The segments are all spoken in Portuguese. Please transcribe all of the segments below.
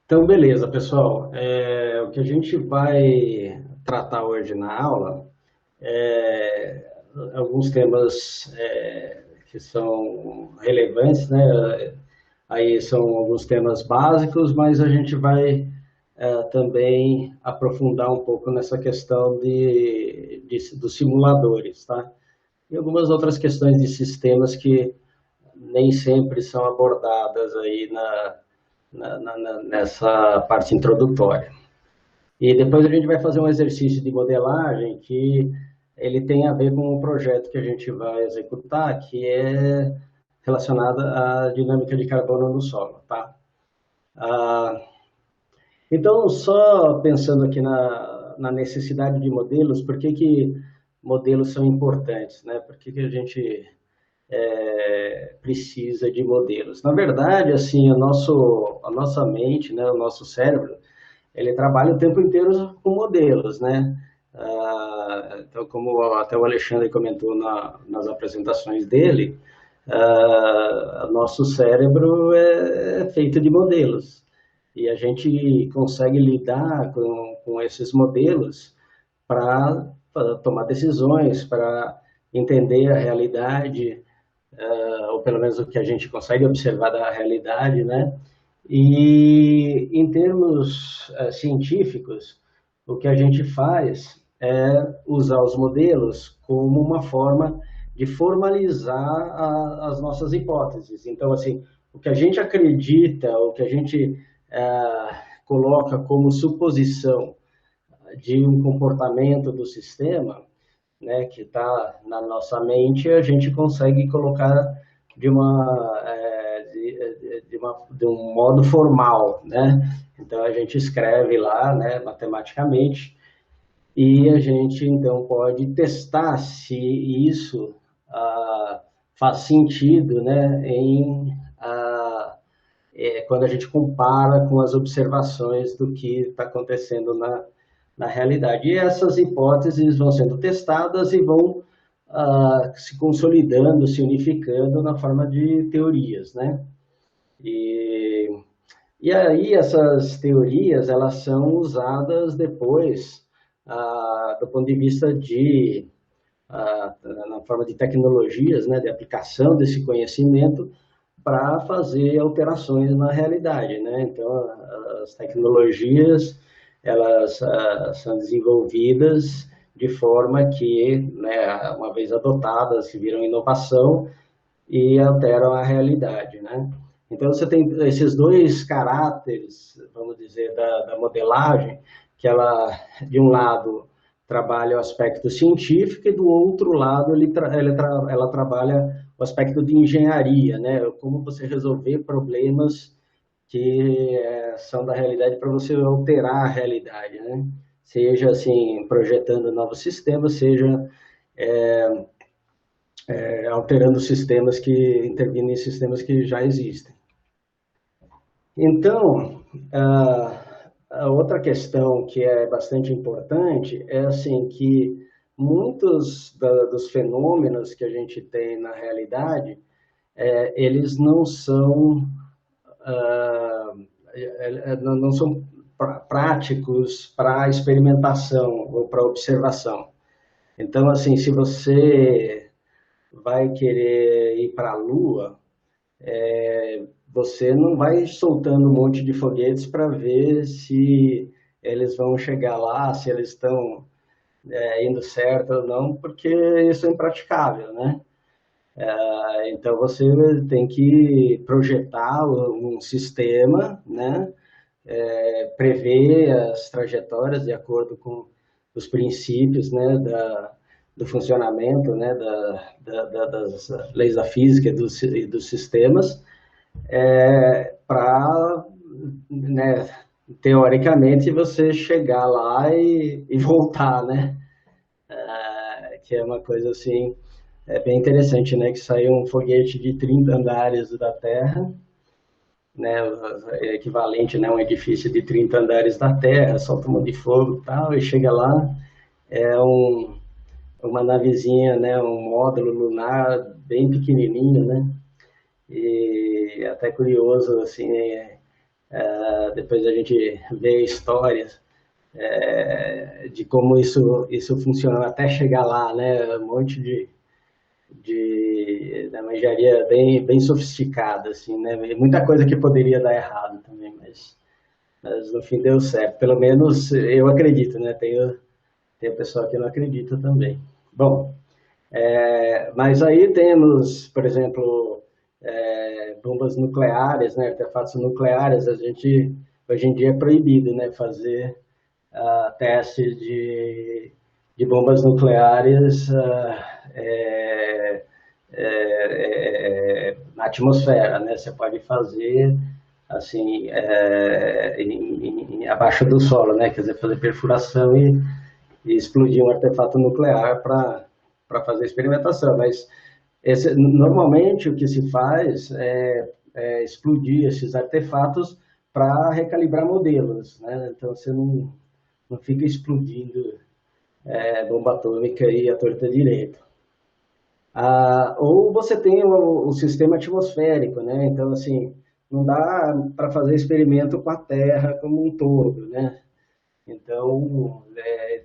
Então, beleza, pessoal. O que a gente vai tratar hoje na aula é alguns temas que são relevantes, né? Aí são alguns temas básicos, mas a gente vai também aprofundar um pouco nessa questão dos simuladores, tá? E algumas outras questões de sistemas que nem sempre são abordadas aí nessa parte introdutória. E depois a gente vai fazer um exercício de modelagem que ele tem a ver com o projeto que a gente vai executar, que é relacionado à dinâmica de carbono no solo, tá? Ah, então, só pensando aqui na necessidade de modelos, por que modelos são importantes, né? Por que a gente precisa de modelos? Na verdade, assim, a nossa mente, né, o nosso cérebro, ele trabalha o tempo inteiro com modelos, né? Então, como até o Alexandre comentou nas apresentações dele, nosso cérebro é feito de modelos e a gente consegue lidar com esses modelos para tomar decisões, para entender a realidade, ou pelo menos o que a gente consegue observar da realidade, né? E em termos científicos, o que a gente faz é usar os modelos como uma forma de formalizar as nossas hipóteses. Então, assim, o que a gente acredita, o que a gente coloca como suposição de um comportamento do sistema, né, que está na nossa mente, a gente consegue colocar de de um modo formal, né? Então a gente escreve lá, né, matematicamente, e a gente então pode testar se isso faz sentido, né, quando a gente compara com as observações do que está acontecendo na realidade. E essas hipóteses vão sendo testadas e vão se consolidando, se unificando na forma de teorias, né? E, e aí essas teorias, elas são usadas depois do ponto de vista na forma de tecnologias, né, de aplicação desse conhecimento para fazer alterações na realidade, né? Então, as tecnologias, elas são desenvolvidas de forma que, né, uma vez adotadas, se viram inovação e alteram a realidade, né? Então, você tem esses dois caráteres, vamos dizer, da modelagem, que ela, de um lado, trabalha o aspecto científico e do outro lado ela trabalha o aspecto de engenharia, né? Como você resolver problemas que são da realidade para você alterar a realidade, né? Seja assim projetando novos sistemas, seja é, alterando sistemas que intervêm em sistemas que já existem. Então, a outra questão que é bastante importante é assim que muitos dos fenômenos que a gente tem na realidade, eles não são não são práticos para experimentação ou para observação. Então, assim, se você vai querer ir para a Lua, você não vai soltando um monte de foguetes para ver se eles vão chegar lá, se eles estão indo certo ou não, porque isso é impraticável, né? Então você tem que projetar um sistema, né? Prever as trajetórias de acordo com os princípios, né? Do funcionamento, né? Das leis da física e dos sistemas, para, né, teoricamente, você chegar lá e voltar, né? Que é uma coisa assim, bem interessante, né? Que saiu um foguete de 30 andares da Terra, né? É equivalente, né? Um edifício de 30 andares da Terra, solta um monte de fogo e tal, e chega lá, é uma navezinha, né? Um módulo lunar bem pequenininho, né? E até curioso, assim, Depois a gente vê histórias de como isso funciona até chegar lá, né? Um monte de uma engenharia bem sofisticada, assim, né? E muita coisa que poderia dar errado também, mas no fim deu certo. Pelo menos eu acredito, né? Tem pessoal que não acredita também. Bom, mas aí temos, por exemplo, bombas nucleares, né? Artefatos nucleares. A gente hoje em dia é proibido, né? Fazer testes de bombas nucleares na atmosfera, né? Você pode fazer assim abaixo do solo, né? Quer dizer, fazer perfuração e explodir um artefato nuclear para fazer experimentação. Mas normalmente o que se faz é explodir esses artefatos para recalibrar modelos, né? Então você não fica explodindo bomba atômica e a torta direito. Ou você tem o sistema atmosférico, né? Então, assim, não dá para fazer experimento com a Terra como um todo, né? Então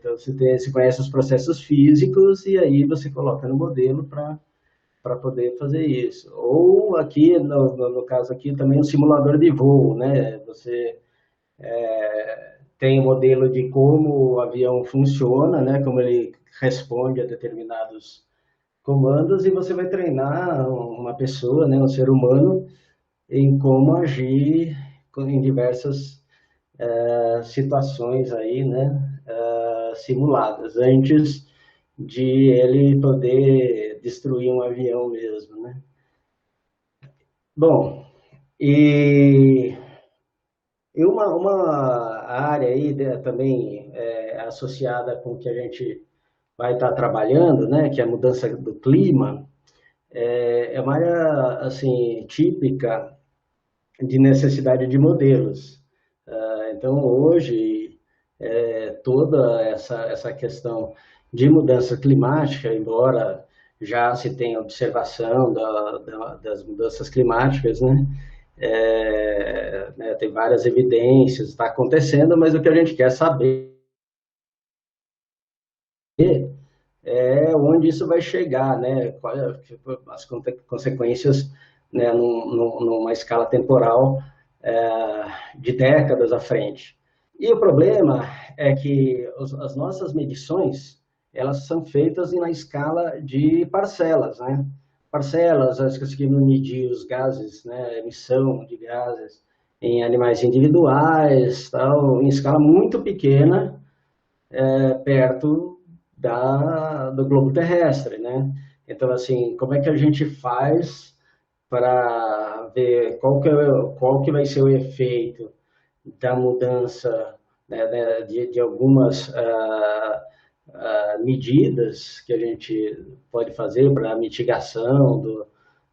você conhece os processos físicos e aí você coloca no modelo para poder fazer isso. Ou aqui, no caso aqui, também um simulador de voo, né? Você tem o modelo de como o avião funciona, né? Como ele responde a determinados comandos e você vai treinar uma pessoa, né? Um ser humano, em como agir em diversas situações aí, né? Simuladas, antes de ele poder destruir um avião mesmo, né? Bom, e uma área aí também associada com o que a gente vai estar trabalhando, né, que é a mudança do clima, é uma área assim típica de necessidade de modelos. Então hoje toda essa questão de mudança climática, embora já se tenha observação das mudanças climáticas, né? Tem várias evidências, está acontecendo, mas o que a gente quer saber é onde isso vai chegar, né? Quais as consequências, né, numa escala temporal de décadas à frente. E o problema é que as nossas medições, elas são feitas na escala de parcelas, né? Parcelas, nós conseguimos medir os gases, né, emissão de gases em animais individuais, tal, em escala muito pequena, perto do globo terrestre, né? Então, assim, como é que a gente faz para ver qual que vai ser o efeito da mudança, né, de algumas medidas que a gente pode fazer para a mitigação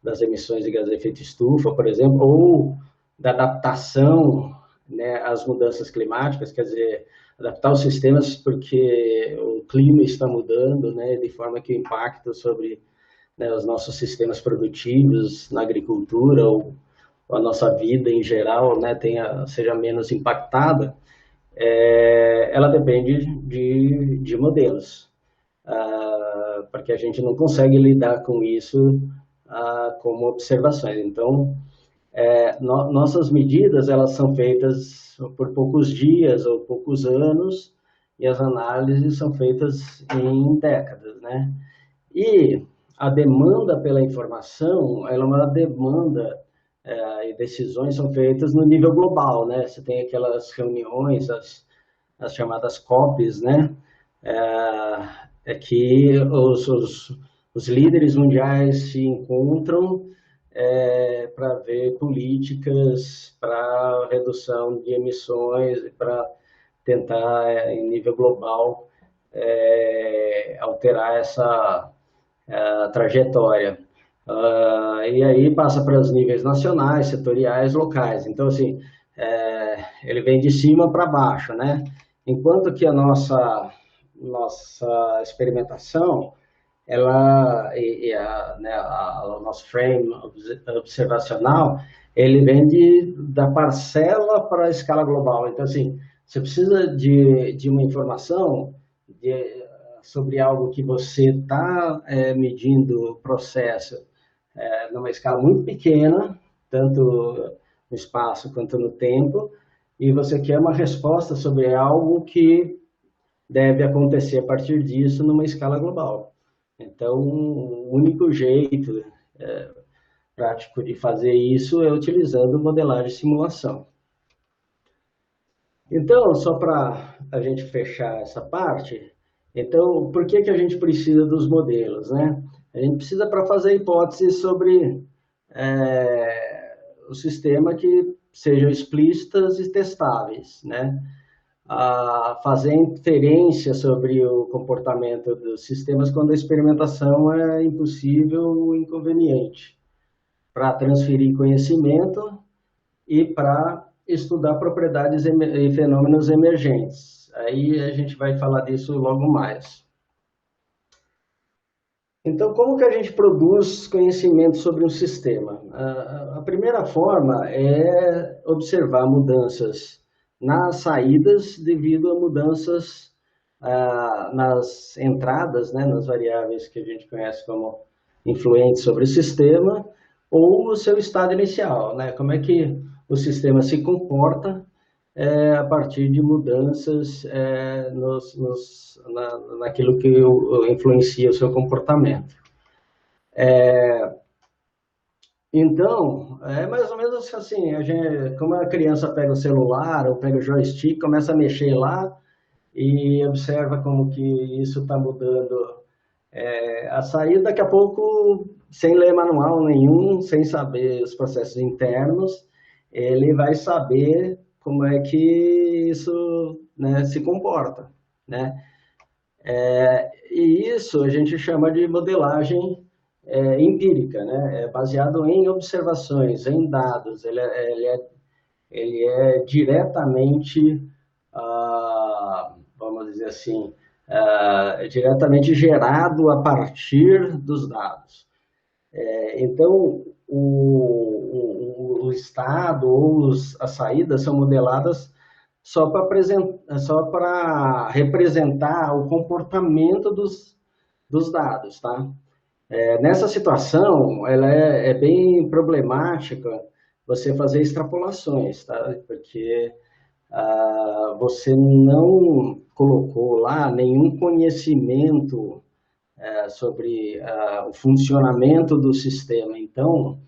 das emissões de gás de efeito estufa, por exemplo, ou da adaptação, né, às mudanças climáticas, quer dizer, adaptar os sistemas porque o clima está mudando, né, de forma que o impacto sobre, né, os nossos sistemas produtivos na agricultura ou a nossa vida em geral, né, seja menos impactada, ela depende de modelos, porque a gente não consegue lidar com isso como observações. Então, nossas medidas elas são feitas por poucos dias ou poucos anos e as análises são feitas em décadas, né? E a demanda pela informação, ela é uma demanda e decisões são feitas no nível global, né? Você tem aquelas reuniões, as chamadas COPs, né? Que os líderes mundiais se encontram para ver políticas para redução de emissões, para tentar, em nível global, alterar essa trajetória. E aí passa para os níveis nacionais, setoriais, locais. Então, assim, ele vem de cima para baixo, né? Enquanto que a nossa experimentação, ela, o nosso frame observacional, ele vem da parcela para a escala global. Então, assim, você precisa de uma informação sobre algo que você está medindo o processo numa escala muito pequena, tanto no espaço quanto no tempo, e você quer uma resposta sobre algo que deve acontecer a partir disso numa escala global. Então, o único jeito prático de fazer isso é utilizando modelagem e simulação. Então, só para a gente fechar essa parte, então, por que a gente precisa dos modelos, né? A gente precisa para fazer hipóteses sobre o sistema que sejam explícitas e testáveis, né? Fazer inferência sobre o comportamento dos sistemas quando a experimentação é impossível ou inconveniente, para transferir conhecimento e para estudar propriedades e fenômenos emergentes. Aí a gente vai falar disso logo mais. Então, como que a gente produz conhecimento sobre um sistema? A primeira forma é observar mudanças nas saídas devido a mudanças nas entradas, né, nas variáveis que a gente conhece como influentes sobre o sistema, ou o seu estado inicial, né? Como é que o sistema se comporta a partir de mudanças naquilo que influencia o seu comportamento. Então, é mais ou menos assim, como a criança pega o celular ou pega o joystick, começa a mexer lá e observa como que isso está mudando a saída, daqui a pouco, sem ler manual nenhum, sem saber os processos internos, ele vai saber como é que isso, né, se comporta, né? E isso a gente chama de modelagem empírica, né? É baseado em observações, em dados. Ele é diretamente, vamos dizer assim, diretamente gerado a partir dos dados. Então, o estado ou as saídas são modeladas só para representar o comportamento dos dados, tá? Nessa situação, ela é bem problemática você fazer extrapolações, tá? Porque você não colocou lá nenhum conhecimento sobre o funcionamento do sistema. Então,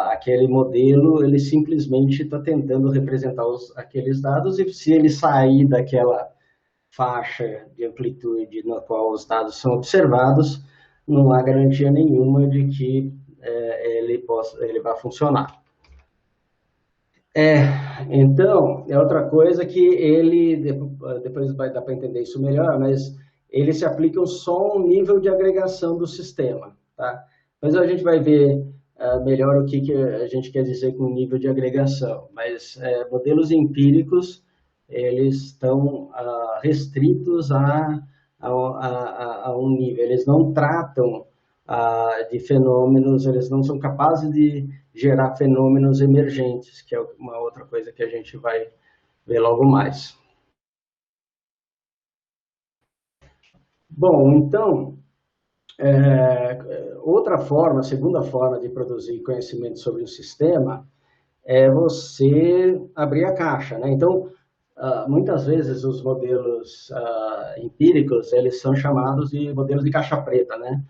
aquele modelo, ele simplesmente está tentando representar aqueles dados, e se ele sair daquela faixa de amplitude na qual os dados são observados, não há garantia nenhuma de que ele vai funcionar. Então, é outra coisa que ele, depois vai dar para entender isso melhor, mas eles se aplicam só a um nível de agregação do sistema, tá? Mas a gente vai ver melhor o que a gente quer dizer com nível de agregação, mas modelos empíricos, eles estão restritos a um nível, eles não tratam de fenômenos, eles não são capazes de gerar fenômenos emergentes, que é uma outra coisa que a gente vai ver logo mais. Bom, então, outra forma, a segunda forma de produzir conhecimento sobre o sistema é você abrir a caixa, né? Então, muitas vezes os modelos empíricos, eles são chamados de modelos de caixa preta, né?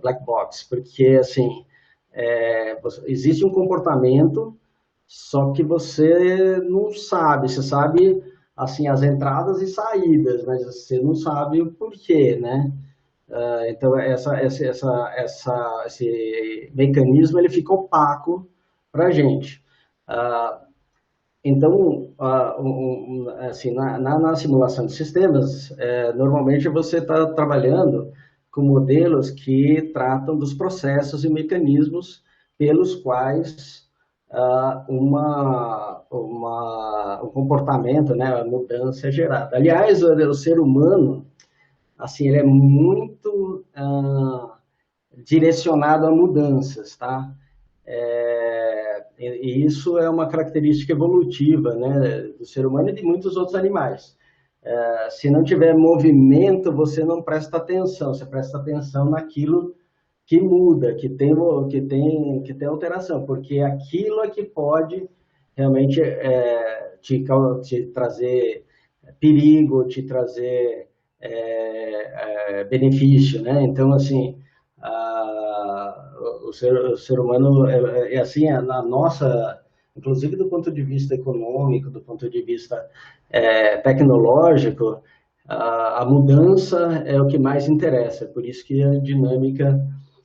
Black box, porque, assim, existe um comportamento, só que você não sabe, você sabe, assim, as entradas e saídas, mas você não sabe o porquê, né? Então, esse mecanismo, ele fica opaco para a gente. Então, assim, na simulação de sistemas, normalmente você está trabalhando com modelos que tratam dos processos e mecanismos pelos quais um comportamento, né, a mudança é gerada. Aliás, o ser humano, assim, ele é muito direcionado a mudanças, tá? E isso é uma característica evolutiva, né, do ser humano e de muitos outros animais. Se não tiver movimento, você não presta atenção, você presta atenção naquilo que muda, que tem alteração, porque aquilo é que pode realmente te trazer perigo, te trazer benefício, né? Então, assim, o ser humano é assim, na nossa, inclusive do ponto de vista econômico, do ponto de vista tecnológico, a mudança é o que mais interessa, por isso que a dinâmica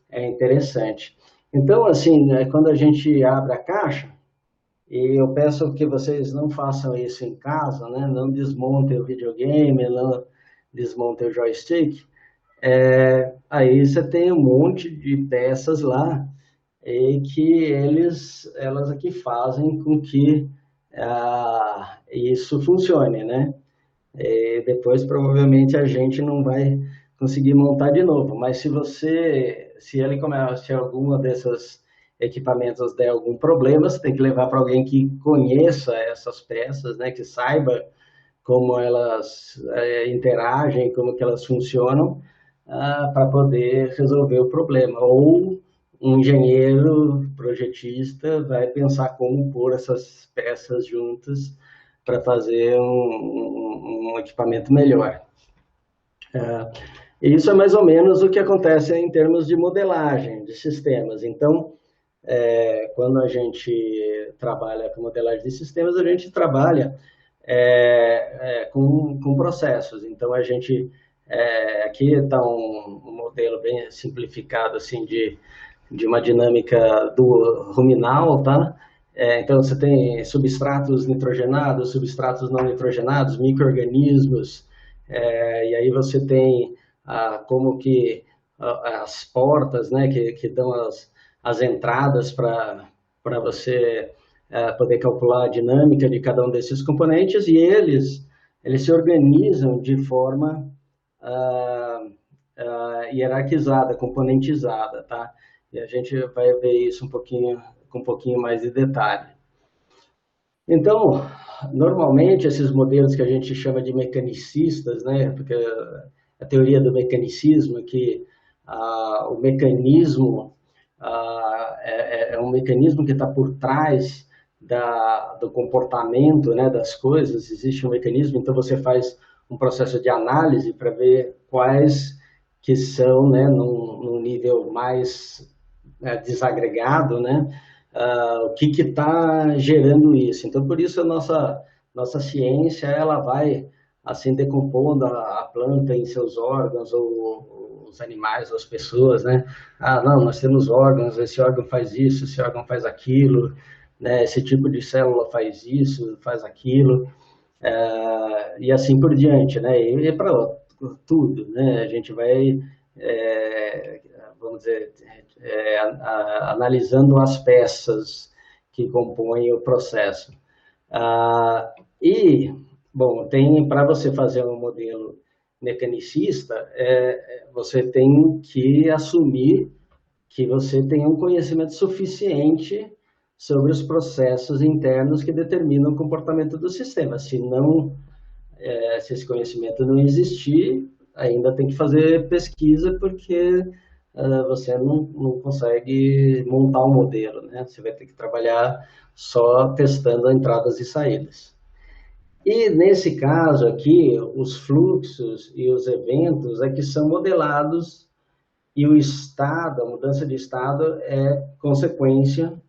é interessante. Então, assim, quando a gente abre a caixa, e eu peço que vocês não façam isso em casa, né? Não desmontem o videogame, não desmontem o joystick. Aí você tem um monte de peças lá e que elas aqui fazem com que isso funcione, né? E depois provavelmente a gente não vai conseguir montar de novo, mas se alguma desses equipamentos der algum problema, você tem que levar para alguém que conheça essas peças, né? Que saiba como elas interagem, como que elas funcionam, para poder resolver o problema. Ou um engenheiro projetista vai pensar como pôr essas peças juntas para fazer um equipamento melhor. Isso é mais ou menos o que acontece em termos de modelagem de sistemas. Então, quando a gente trabalha com modelagem de sistemas, a gente trabalha com processos. Então, a gente aqui está um modelo bem simplificado assim de uma dinâmica do ruminal, tá? Então, você tem substratos nitrogenados, substratos não nitrogenados, micro-organismos, e aí você tem como que as portas, né, que dão as entradas para você poder calcular a dinâmica de cada um desses componentes, e eles se organizam de forma hierarquizada, componentizada, tá? E a gente vai ver isso com um pouquinho mais de detalhe. Então, normalmente esses modelos que a gente chama de mecanicistas, né? Porque a teoria do mecanicismo é que o mecanismo é um mecanismo que está por trás do comportamento, né, das coisas. Existe um mecanismo, então você faz um processo de análise para ver quais que são, né, num nível mais desagregado, né, o que está gerando isso. Então, por isso a nossa ciência ela vai assim decompondo a planta em seus órgãos, ou os animais, ou as pessoas, né? Não, nós temos órgãos, esse órgão faz isso, esse órgão faz aquilo, né? Esse tipo de célula faz isso, faz aquilo, e assim por diante, né? E para tudo, né? A gente vai, vamos dizer, analisando as peças que compõem o processo. Bom, para você fazer um modelo mecanicista, você tem que assumir que você tem um conhecimento suficiente sobre os processos internos que determinam o comportamento do sistema. Se esse conhecimento não existir, ainda tem que fazer pesquisa, porque você não consegue montar um modelo, né? Você vai ter que trabalhar só testando entradas e saídas. E nesse caso aqui, os fluxos e os eventos é que são modelados, e o estado, a mudança de estado é consequência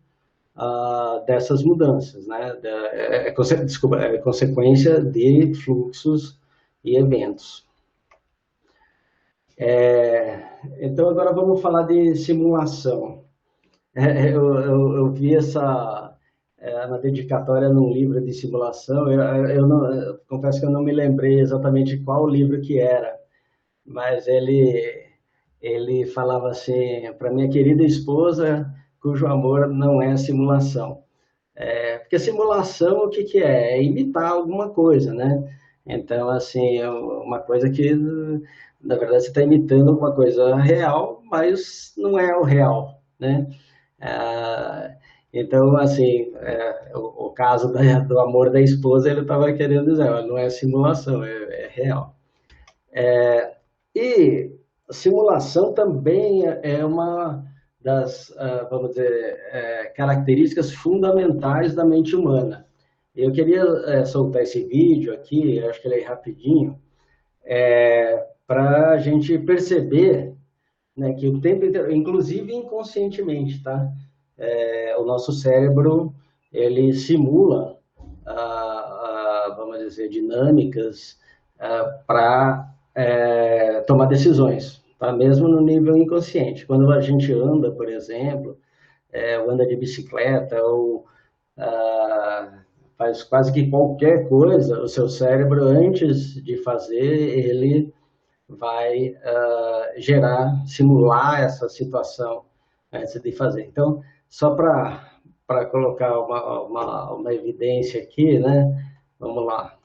dessas mudanças, né? Desculpa, é consequência de fluxos e eventos. Então agora vamos falar de simulação. Eu vi na dedicatória num livro de simulação. Eu confesso que eu não me lembrei exatamente qual livro que era, mas ele falava assim: para minha querida esposa, cujo amor não é simulação. Porque simulação, o que é? É imitar alguma coisa, né? Então, assim, é uma coisa que, na verdade, você está imitando uma coisa real, mas não é o real, né? Então, assim, o caso do amor da esposa, ele estava querendo dizer, ó, não é simulação, é real. E simulação também é uma das, vamos dizer, características fundamentais da mente humana. Eu queria soltar esse vídeo aqui, acho que ele é rapidinho, para a gente perceber, né, que o tempo inteiro, inclusive inconscientemente, tá? O nosso cérebro, ele simula, vamos dizer, dinâmicas para tomar decisões, tá? Mesmo no nível inconsciente. Quando a gente anda, por exemplo, ou anda de bicicleta, ou faz quase que qualquer coisa, o seu cérebro, antes de fazer, ele vai simular essa situação antes de fazer. Então, só para colocar uma evidência aqui, né? Vamos lá.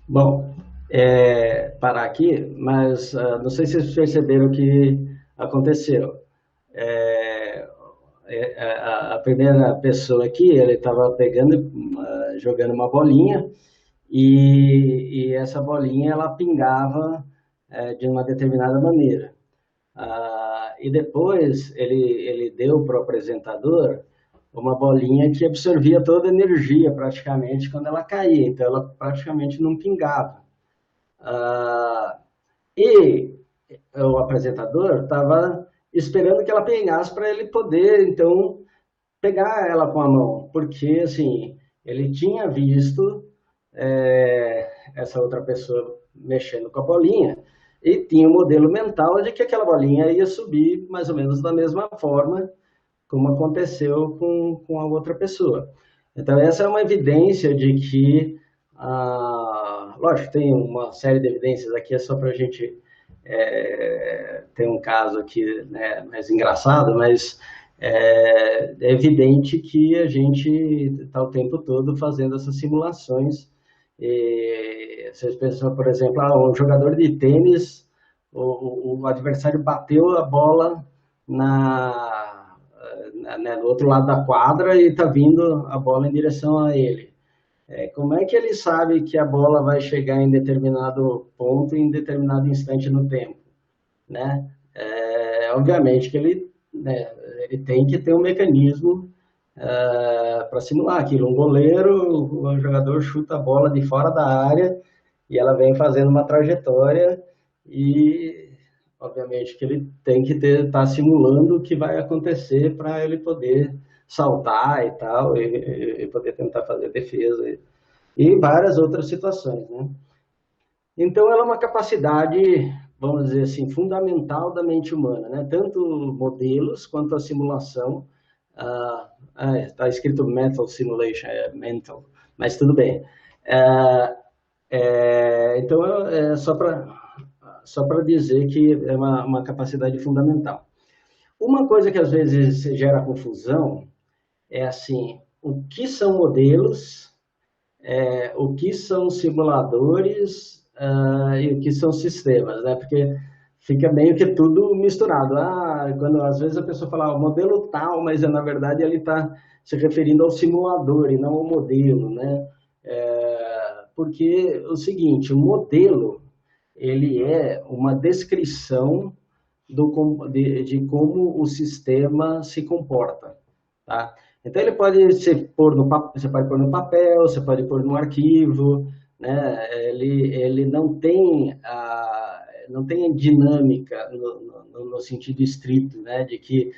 Bom, parar aqui, mas não sei se vocês perceberam o que aconteceu. É, a primeira pessoa aqui, ele estava pegando, jogando uma bolinha, e essa bolinha ela pingava de uma determinada maneira. E depois ele deu para o apresentador uma bolinha que absorvia toda a energia praticamente quando ela caía, então ela praticamente não pingava. E o apresentador estava esperando que ela pingasse para ele poder, então, pegar ela com a mão, porque, assim, ele tinha visto essa outra pessoa mexendo com a bolinha e tinha um modelo mental de que aquela bolinha ia subir mais ou menos da mesma forma como aconteceu com a outra pessoa. Então, essa é uma evidência de que, lógico, tem uma série de evidências aqui, é só para a gente ter um caso aqui, né, mais engraçado, mas é evidente que a gente está o tempo todo fazendo essas simulações. E vocês pensam, por exemplo, um jogador de tênis, o adversário bateu a bola no outro lado da quadra e está vindo a bola em direção a ele. Como é que ele sabe que a bola vai chegar em determinado ponto, em determinado instante no tempo? Né? Obviamente que ele tem que ter um mecanismo para simular aquilo. Um goleiro, o jogador chuta a bola de fora da área e ela vem fazendo uma trajetória e obviamente que ele tem que estar simulando o que vai acontecer para ele poder saltar e tal, e poder tentar fazer defesa e várias outras situações, né? Então, ela é uma capacidade, vamos dizer assim, fundamental da mente humana, né? Tanto modelos quanto a simulação. Está escrito mental simulation, mental, mas tudo bem. Então, só para dizer que é uma capacidade fundamental. Uma coisa que às vezes gera confusão é assim, o que são modelos, o que são simuladores e o que são sistemas, né? Porque fica meio que tudo misturado. Quando às vezes a pessoa fala o modelo tal, mas na verdade ele está se referindo ao simulador e não ao modelo, né? Porque o seguinte, o modelo ele é uma descrição de como o sistema se comporta, tá? Então ele pode você pode pôr no papel, você pode pôr no arquivo, né? Ele não tem dinâmica no sentido estrito, né? De que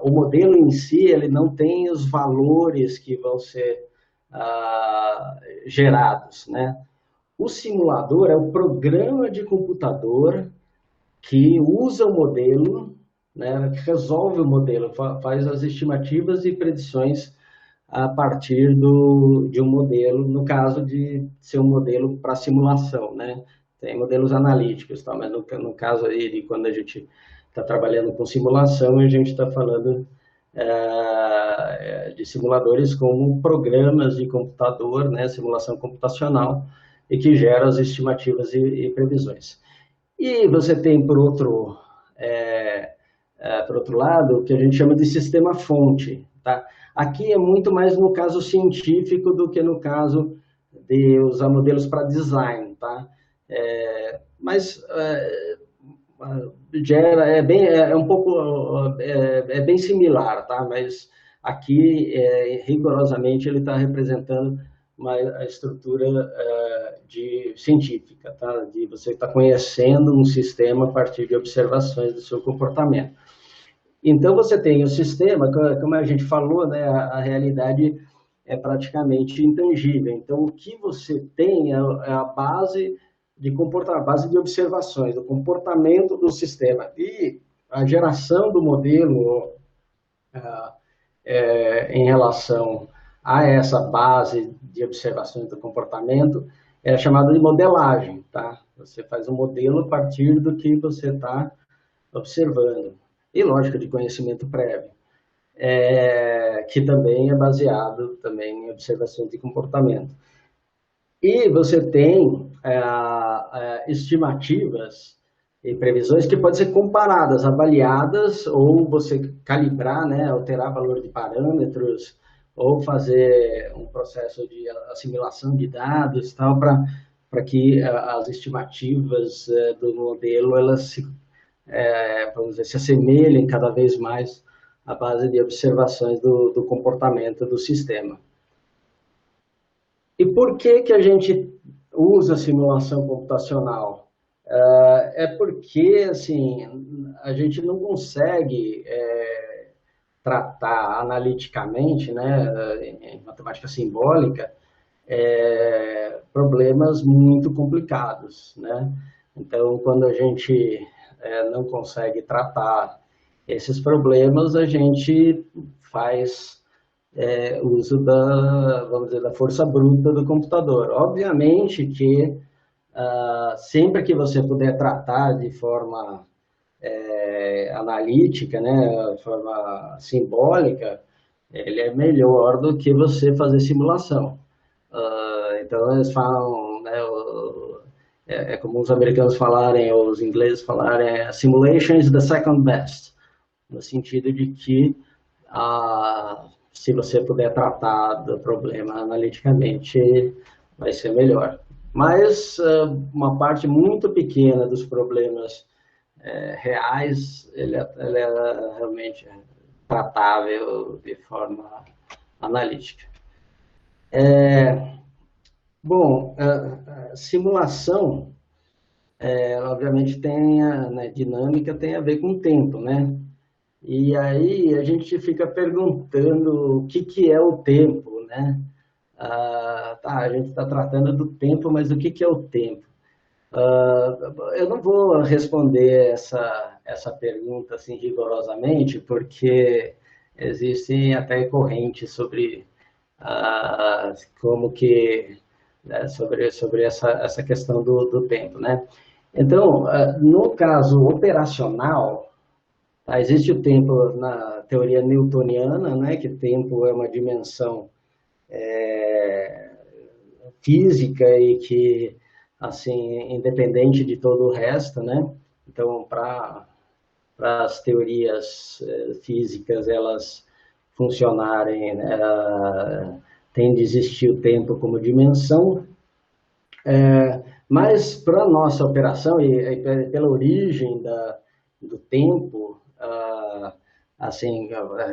o modelo em si ele não tem os valores que vão ser gerados, né? O simulador é o programa de computador que usa o modelo, né, que resolve o modelo, faz as estimativas e predições a partir de um modelo, no caso de ser um modelo para simulação, né? Tem modelos analíticos, tá? Mas no caso aí de quando a gente está trabalhando com simulação, a gente está falando de simuladores como programas de computador, né? Simulação computacional, e que geram as estimativas e previsões. E você tem, por outro lado, o que a gente chama de sistema-fonte. Tá? Aqui é muito mais no caso científico do que no caso de usar modelos para design. Tá? Mas é bem similar, tá? Mas aqui, rigorosamente, ele está representando a estrutura científica, tá? De você estar conhecendo um sistema a partir de observações do seu comportamento. Então, você tem o sistema, como a gente falou, né, a realidade é praticamente intangível. Então, o que você tem é a base de comportamento, a base de observações, do comportamento do sistema. E a geração do modelo em relação a essa base de observações do comportamento é chamada de modelagem, tá? Você faz um modelo a partir do que você está observando. E lógica de conhecimento prévio, que também é baseado também em observações de comportamento. E você tem estimativas e previsões que podem ser comparadas, avaliadas, ou você calibrar, né, alterar valor de parâmetros, ou fazer um processo de assimilação de dados, tal, para que as estimativas do modelo elas vamos dizer, se assemelhem cada vez mais à base de observações do comportamento do sistema. E por que a gente usa simulação computacional? É porque, assim, a gente não consegue tratar analiticamente, né, em matemática simbólica, problemas muito complicados, né? Então, quando a gente não consegue tratar esses problemas, a gente faz uso vamos dizer, da força bruta do computador. Obviamente que sempre que você puder tratar de forma analítica, né, de forma simbólica, ele é melhor do que você fazer simulação. Então, eles falam, né, como os americanos falarem, ou os ingleses falarem, simulation is the second best, no sentido de que se você puder tratar do problema analiticamente, vai ser melhor. Mas uma parte muito pequena dos problemas reais, ele é realmente tratável de forma analítica. Bom, simulação, obviamente tem dinâmica, tem a ver com tempo, né? E aí a gente fica perguntando o que é o tempo, né? A gente está tratando do tempo, mas o que é o tempo? Eu não vou responder essa pergunta assim rigorosamente, porque existem até correntes sobre como que sobre essa questão do tempo, né? Então, no caso operacional, existe o tempo na teoria newtoniana, né? Que tempo é uma dimensão física e que, assim, independente de todo o resto, né? Então, para as teorias físicas elas funcionarem, tem de existir o tempo como dimensão, mas para a nossa operação e pela origem do tempo, assim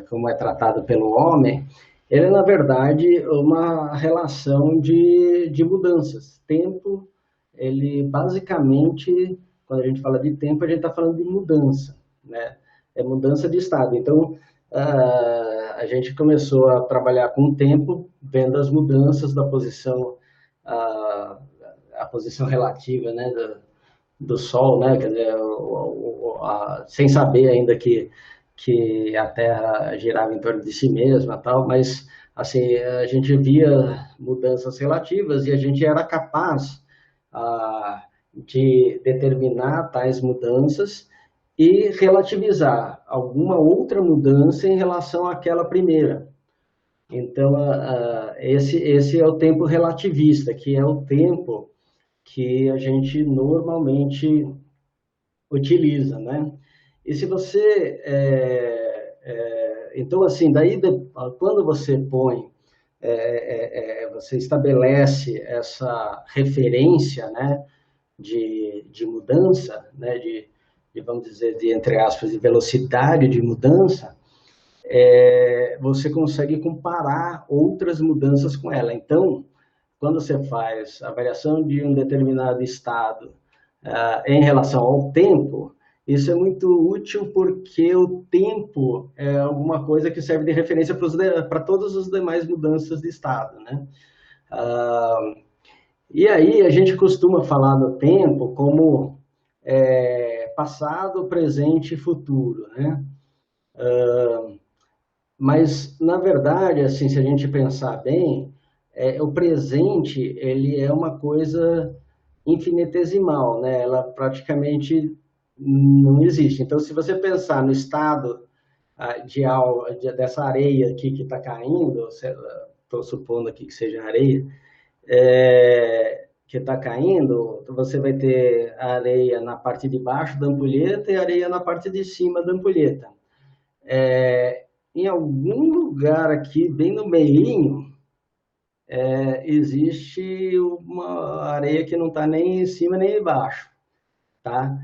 como é tratado pelo homem, ele é na verdade uma relação de mudanças. Tempo, ele basicamente, quando a gente fala de tempo, a gente está falando de mudança, né? É mudança de estado. Então, a gente começou a trabalhar com o tempo, vendo as mudanças da posição, a posição relativa, né, do Sol, né, quer dizer, sem saber ainda que a Terra girava em torno de si mesma, tal, mas assim, a gente via mudanças relativas e a gente era capaz de determinar tais mudanças e relativizar alguma outra mudança em relação àquela primeira. Então, esse é o tempo relativista, que é o tempo que a gente normalmente utiliza, né? E se você, então assim, quando você põe, você estabelece essa referência, né, de mudança, né, vamos dizer, entre aspas, de velocidade de mudança, você consegue comparar outras mudanças com ela. Então, quando você faz a variação de um determinado estado em relação ao tempo, isso é muito útil porque o tempo é alguma coisa que serve de referência para todas as demais mudanças de estado, né? E aí a gente costuma falar no tempo como passado, presente e futuro, né? Mas, na verdade, assim, se a gente pensar bem, o presente ele é uma coisa infinitesimal, né? Ela praticamente não existe. Então, se você pensar no estado dessa areia aqui que está caindo, estou supondo aqui que seja areia, que está caindo, você vai ter a areia na parte de baixo da ampulheta e a areia na parte de cima da ampulheta. Em algum lugar aqui, bem no meiinho, existe uma areia que não está nem em cima nem embaixo, tá?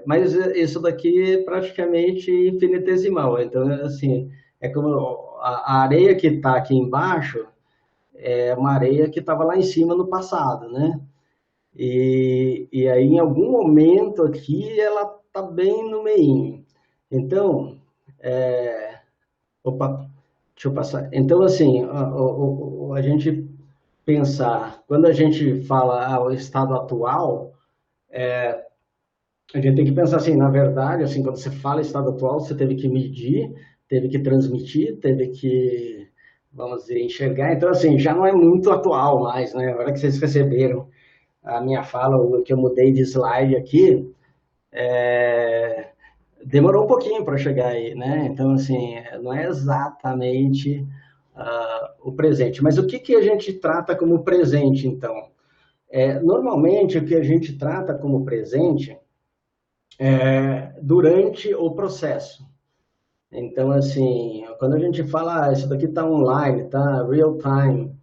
Mas isso daqui é praticamente infinitesimal. Então, assim, é como a areia que está aqui embaixo é uma areia que estava lá em cima no passado, né? E aí, em algum momento aqui, ela está bem no meinho. Então, opa, deixa eu passar. Então, assim, a gente pensar, quando a gente fala o estado atual, a gente tem que pensar assim, na verdade, assim, quando você fala estado atual, você teve que medir, teve que transmitir, teve que, vamos dizer, enxergar. Então, assim, já não é muito atual mais, né? A hora que vocês receberam a minha fala, o que eu mudei de slide aqui, demorou um pouquinho para chegar aí, né? Então, assim, não é exatamente o presente. Mas o que a gente trata como presente, então? Normalmente, o que a gente trata como presente durante o processo. Então, assim, quando a gente fala, isso daqui está online, está real time,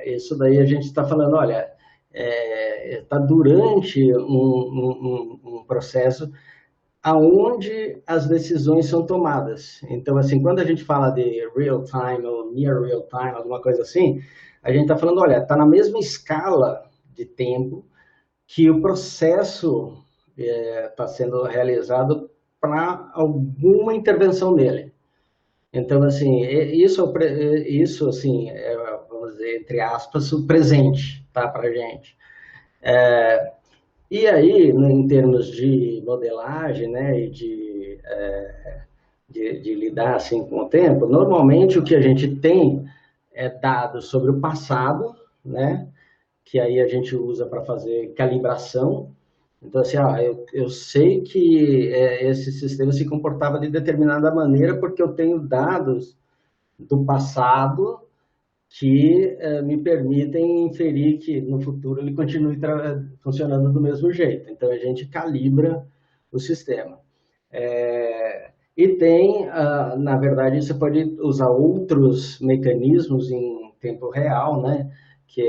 isso daí a gente está falando, olha, está durante um processo aonde as decisões são tomadas. Então, assim, quando a gente fala de real time ou near real time, alguma coisa assim, a gente está falando, olha, está na mesma escala de tempo que o processo está sendo realizado para alguma intervenção nele. Então, assim, isso assim, vamos dizer, entre aspas, o presente, tá, para a gente. E aí, né, em termos de modelagem, né, e de lidar assim com o tempo, normalmente o que a gente tem é dados sobre o passado, né, que aí a gente usa para fazer calibração. Então, assim, eu sei que esse sistema se comportava de determinada maneira porque eu tenho dados do passado que me permitem inferir que no futuro ele continue funcionando do mesmo jeito. Então, a gente calibra o sistema. E tem, na verdade, você pode usar outros mecanismos em tempo real, né? Que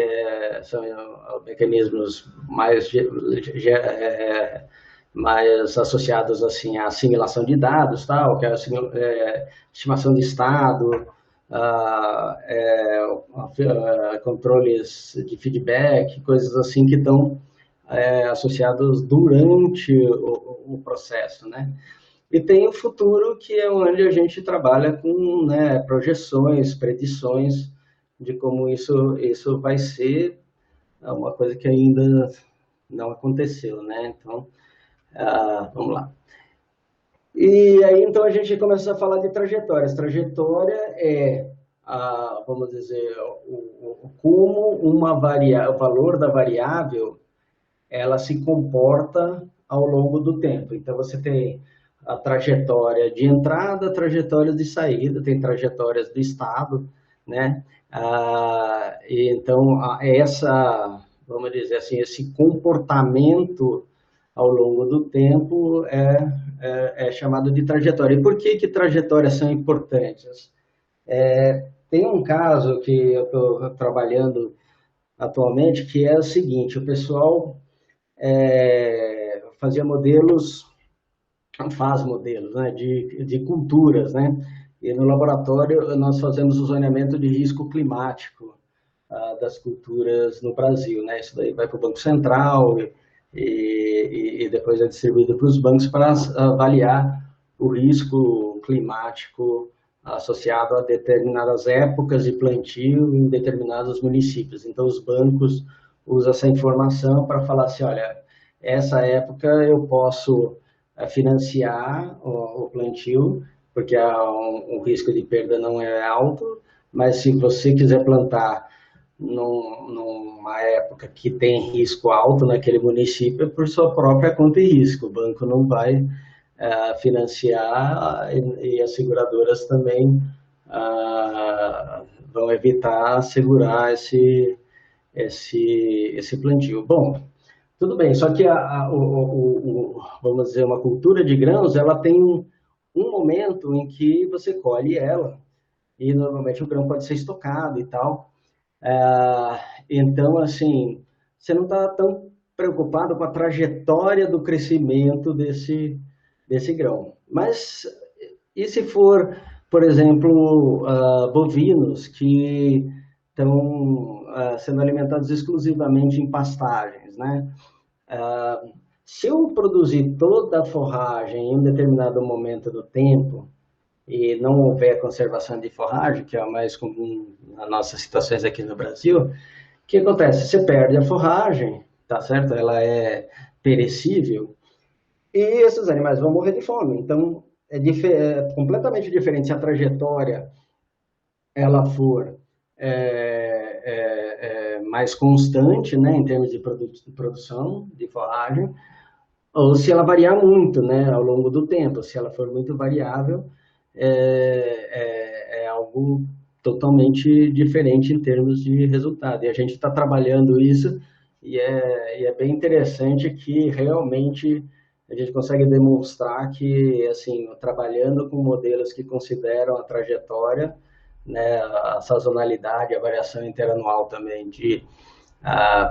são mecanismos mais associados assim à assimilação de dados, tal, que é a estimação de estado, controles de feedback, coisas assim que estão associados durante o processo, né? E tem o futuro, que é onde a gente trabalha com, né, projeções, predições de como isso vai ser, uma coisa que ainda não aconteceu, né? Então, vamos lá. E aí, então, a gente começa a falar de trajetórias. Trajetória é vamos dizer, como o valor da variável ela se comporta ao longo do tempo. Então, você tem a trajetória de entrada, trajetórias de saída, tem trajetórias de estado, né? Então, vamos dizer assim, esse comportamento ao longo do tempo é chamado de trajetória. E por que trajetórias são importantes? Tem um caso que eu estou trabalhando atualmente, que é o seguinte: o pessoal fazia modelos, faz modelos, né, de culturas, né? E no laboratório nós fazemos o zoneamento de risco climático das culturas no Brasil, né? Isso daí vai para o Banco Central e depois é distribuído para os bancos para avaliar o risco climático associado a determinadas épocas de plantio em determinados municípios. Então, os bancos usam essa informação para falar assim, olha, essa época eu posso financiar o plantio, porque o risco de perda não é alto, mas se você quiser plantar numa época que tem risco alto naquele município, é por sua própria conta e risco. O banco não vai financiar e as seguradoras também vão evitar segurar esse plantio. Bom, tudo bem, só que vamos dizer, uma cultura de grãos, ela tem um momento em que você colhe ela, e normalmente o grão pode ser estocado e tal. Então, assim, você não está tão preocupado com a trajetória do crescimento desse grão. Mas e se for, por exemplo, bovinos que estão sendo alimentados exclusivamente em pastagens, né? Se eu produzir toda a forragem em um determinado momento do tempo e não houver conservação de forragem, que é a mais comum nas nossas situações aqui no Brasil, o que acontece? Você perde a forragem, tá certo? Ela é perecível e esses animais vão morrer de fome. Então, é completamente diferente se a trajetória ela for mais constante, né, em termos de produção de forragem, ou se ela variar muito, né, ao longo do tempo. Se ela for muito variável, é algo totalmente diferente em termos de resultado. E a gente está trabalhando isso e é bem interessante que realmente a gente consegue demonstrar que, assim, trabalhando com modelos que consideram a trajetória, né, a sazonalidade, a variação interanual também de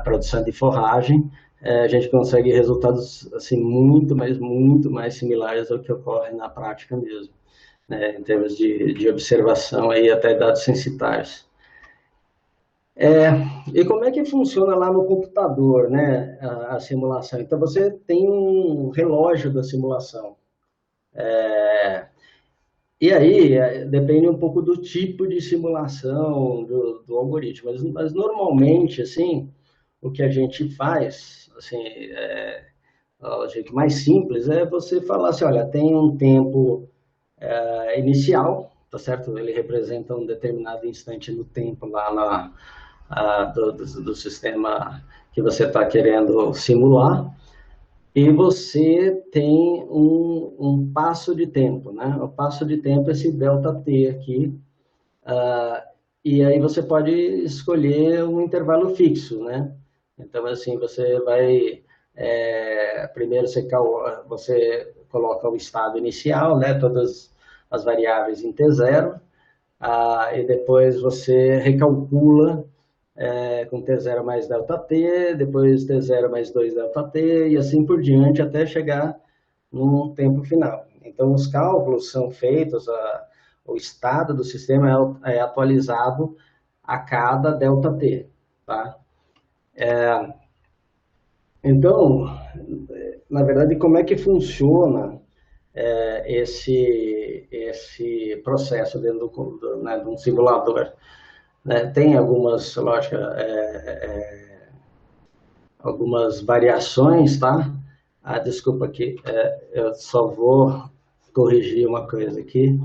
produção de forragem, a gente consegue resultados assim muito mais similares ao que ocorre na prática mesmo, né, em termos de observação aí até dados censitários. E como é que funciona lá no computador, né, a simulação? Então você tem um relógio da simulação. E aí, depende um pouco do tipo de simulação do algoritmo, mas normalmente, assim, o que a gente faz, assim, o jeito mais simples é você falar assim, olha, tem um tempo inicial, tá certo? Ele representa um determinado instante no tempo lá do sistema que você está querendo simular, e você tem um passo de tempo, né? O passo de tempo é esse ΔT aqui, e aí você pode escolher um intervalo fixo, né? Então, assim, você vai... primeiro você coloca o estado inicial, né? Todas as variáveis em T0, e depois você recalcula com T0 mais ΔT, depois T0 mais 2 ΔT, e assim por diante, até chegar no tempo final. Então, os cálculos são feitos, o estado do sistema é atualizado a cada ΔT, tá? Então, na verdade, como é que funciona esse processo dentro de um simulador? Tem algumas, lógico, algumas variações, tá? Desculpa aqui, eu só vou corrigir uma coisa aqui,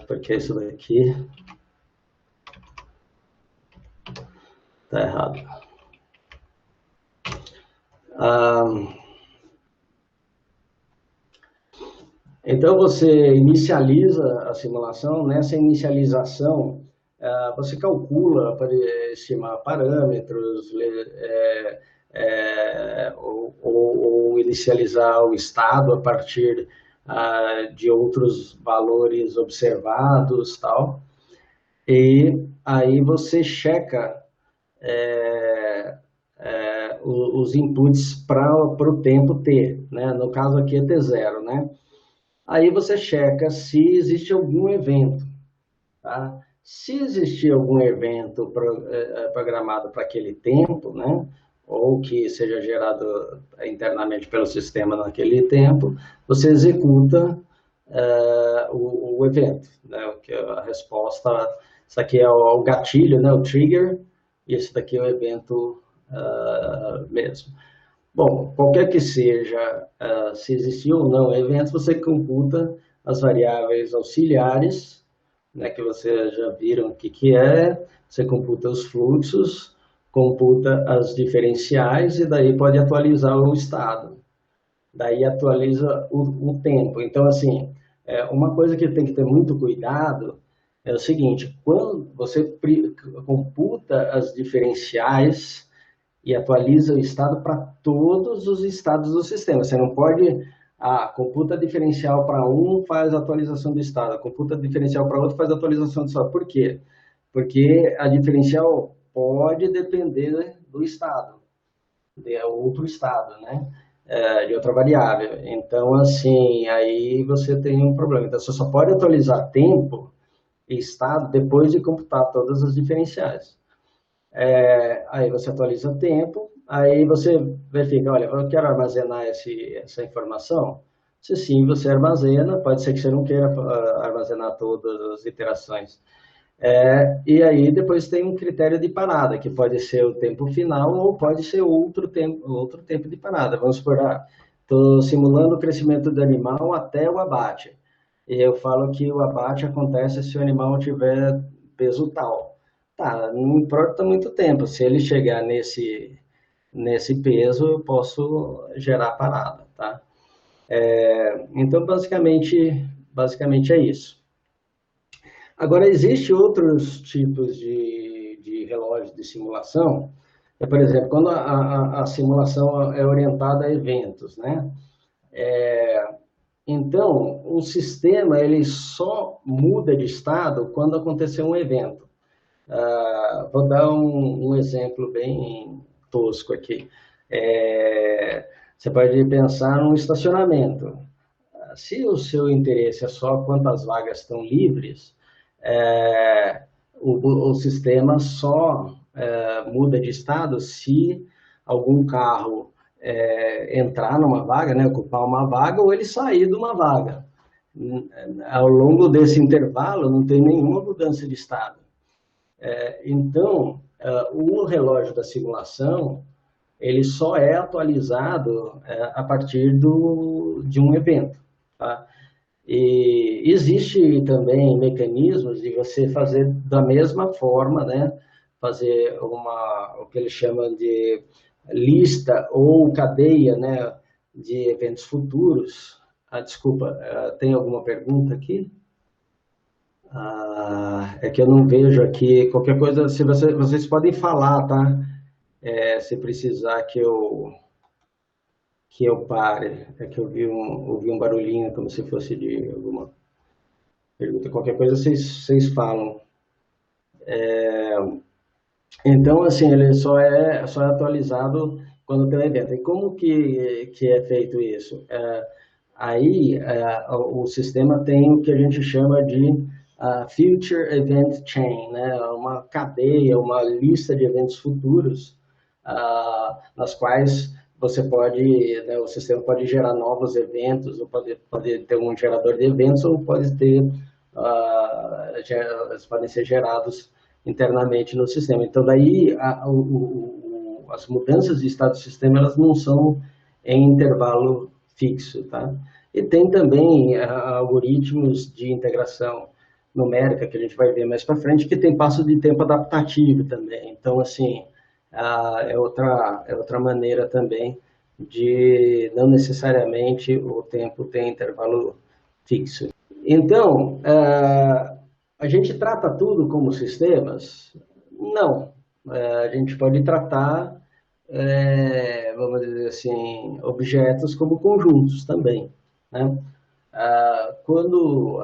porque isso daqui Tá errado. Então, você inicializa a simulação. Nessa inicialização, você calcula para estimar parâmetros, ou inicializar o estado a partir de outros valores observados, tal. E aí você checa os inputs para o tempo t, né? No caso aqui é t0, né? Aí você checa se existe algum evento, tá? Se existir algum evento programado para aquele tempo, né? Ou que seja gerado internamente pelo sistema naquele tempo, você executa o evento, né? Que a resposta, isso aqui é o gatilho, né? O trigger, e esse daqui é o evento mesmo. Bom, qualquer que seja, se existir ou não eventos, você computa as variáveis auxiliares, né, que vocês já viram o que é, você computa os fluxos, computa as diferenciais e daí pode atualizar o estado. Daí atualiza o tempo. Então, assim, uma coisa que tem que ter muito cuidado é o seguinte: quando você computa as diferenciais e atualiza o estado para todos os estados do sistema. Você não pode, computa diferencial para um, faz atualização do estado, computa diferencial para outro, faz atualização do estado. Por quê? Porque a diferencial pode depender do estado, de outro estado, né? De outra variável. Então, assim, aí você tem um problema. Então, você só pode atualizar tempo e estado depois de computar todas as diferenciais. Aí você atualiza o tempo, aí você verifica, olha, eu quero armazenar essa informação. Se sim, você armazena, pode ser que você não queira armazenar todas as iterações. E aí depois tem um critério de parada, que pode ser o tempo final ou pode ser outro tempo de parada. Vamos supor, estou simulando o crescimento do animal até o abate. E eu falo que o abate acontece se o animal tiver peso tal. Tá, não importa muito tempo. Se ele chegar nesse peso, eu posso gerar parada, tá? Então, basicamente é isso. Agora, existem outros tipos de relógios de simulação. Por exemplo, quando a simulação é orientada a eventos, né? Então, o sistema ele só muda de estado quando acontecer um evento. Vou dar um exemplo bem tosco aqui. Você pode pensar num estacionamento. Se o seu interesse é só quantas vagas estão livres, o sistema só muda de estado se algum carro entrar numa vaga, né, ocupar uma vaga, ou ele sair de uma vaga. Ao longo desse intervalo, não tem nenhuma mudança de estado. Então, o relógio da simulação, ele só é atualizado a partir de um evento, tá? E existe também mecanismos de você fazer da mesma forma, né? Fazer o que eles chamam de lista ou cadeia, né, de eventos futuros. Desculpa, tem alguma pergunta aqui? É que eu não vejo aqui. Qualquer coisa, se vocês podem falar, tá? Se precisar que eu pare. É que eu ouvi um barulhinho como se fosse de alguma pergunta. Qualquer coisa vocês falam. Então, assim, ele só é atualizado quando tem um evento. E como que é feito isso? Aí, o sistema tem o que a gente chama de Future Event Chain, né? Uma cadeia, uma lista de eventos futuros, nas quais você pode, né, o sistema pode gerar novos eventos, ou pode ter um gerador de eventos, ou pode ter, eles podem ser gerados internamente no sistema. Então, daí, as mudanças de estado do sistema, elas não são em intervalo fixo, tá? E tem também algoritmos de integração numérica, que a gente vai ver mais para frente, que tem passo de tempo adaptativo também. Então, assim, é outra maneira também de não necessariamente o tempo tem intervalo fixo. Então, a gente trata tudo como sistemas? Não. A gente pode tratar, vamos dizer assim, objetos como conjuntos também, né? Quando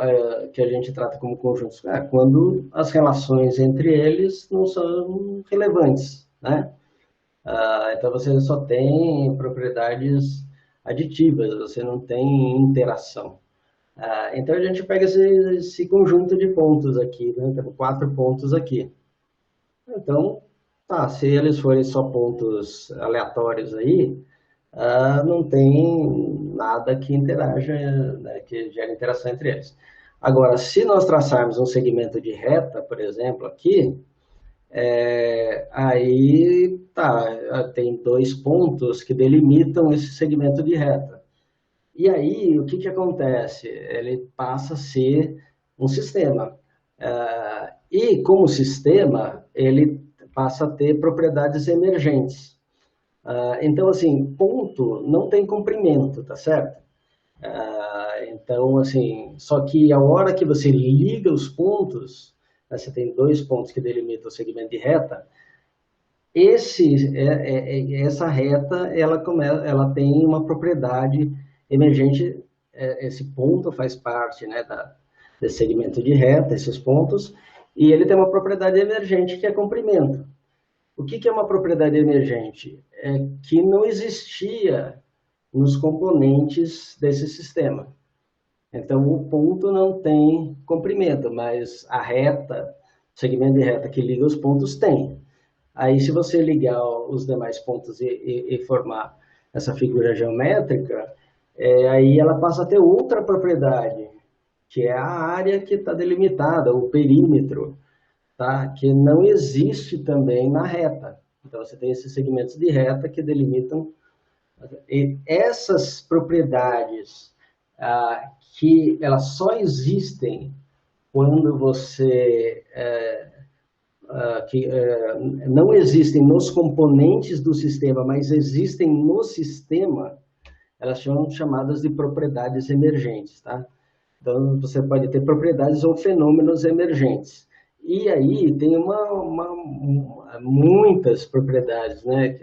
que a gente trata como conjuntos? Quando as relações entre eles não são relevantes, né? Então você só tem propriedades aditivas, você não tem interação. Então a gente pega esse conjunto de pontos aqui, né? Temos 4 pontos aqui. Então, se eles forem só pontos aleatórios aí, não tem nada que interaja, né, que gere interação entre eles. Agora, se nós traçarmos um segmento de reta, por exemplo, aqui, aí tem 2 pontos que delimitam esse segmento de reta. E aí, o que acontece? Ele passa a ser um sistema. E como sistema, ele passa a ter propriedades emergentes. Então, assim, ponto não tem comprimento, tá certo? Então, assim, só que a hora que você liga os pontos, né, você tem 2 pontos que delimitam o segmento de reta, essa reta, ela tem uma propriedade emergente, esse ponto faz parte, né, desse segmento de reta, esses pontos, e ele tem uma propriedade emergente que é comprimento. O que é uma propriedade emergente? É que não existia nos componentes desse sistema. Então, o ponto não tem comprimento, mas a reta, o segmento de reta que liga os pontos tem. Aí, se você ligar os demais pontos e formar essa figura geométrica, aí ela passa a ter outra propriedade, que é a área que está delimitada, o perímetro, tá? Que não existe também na reta. Então, você tem esses segmentos de reta que delimitam. E essas propriedades que elas só existem quando você não existem nos componentes do sistema, mas existem no sistema, elas são chamadas de propriedades emergentes, tá? Então, você pode ter propriedades ou fenômenos emergentes. E aí tem muitas propriedades, né,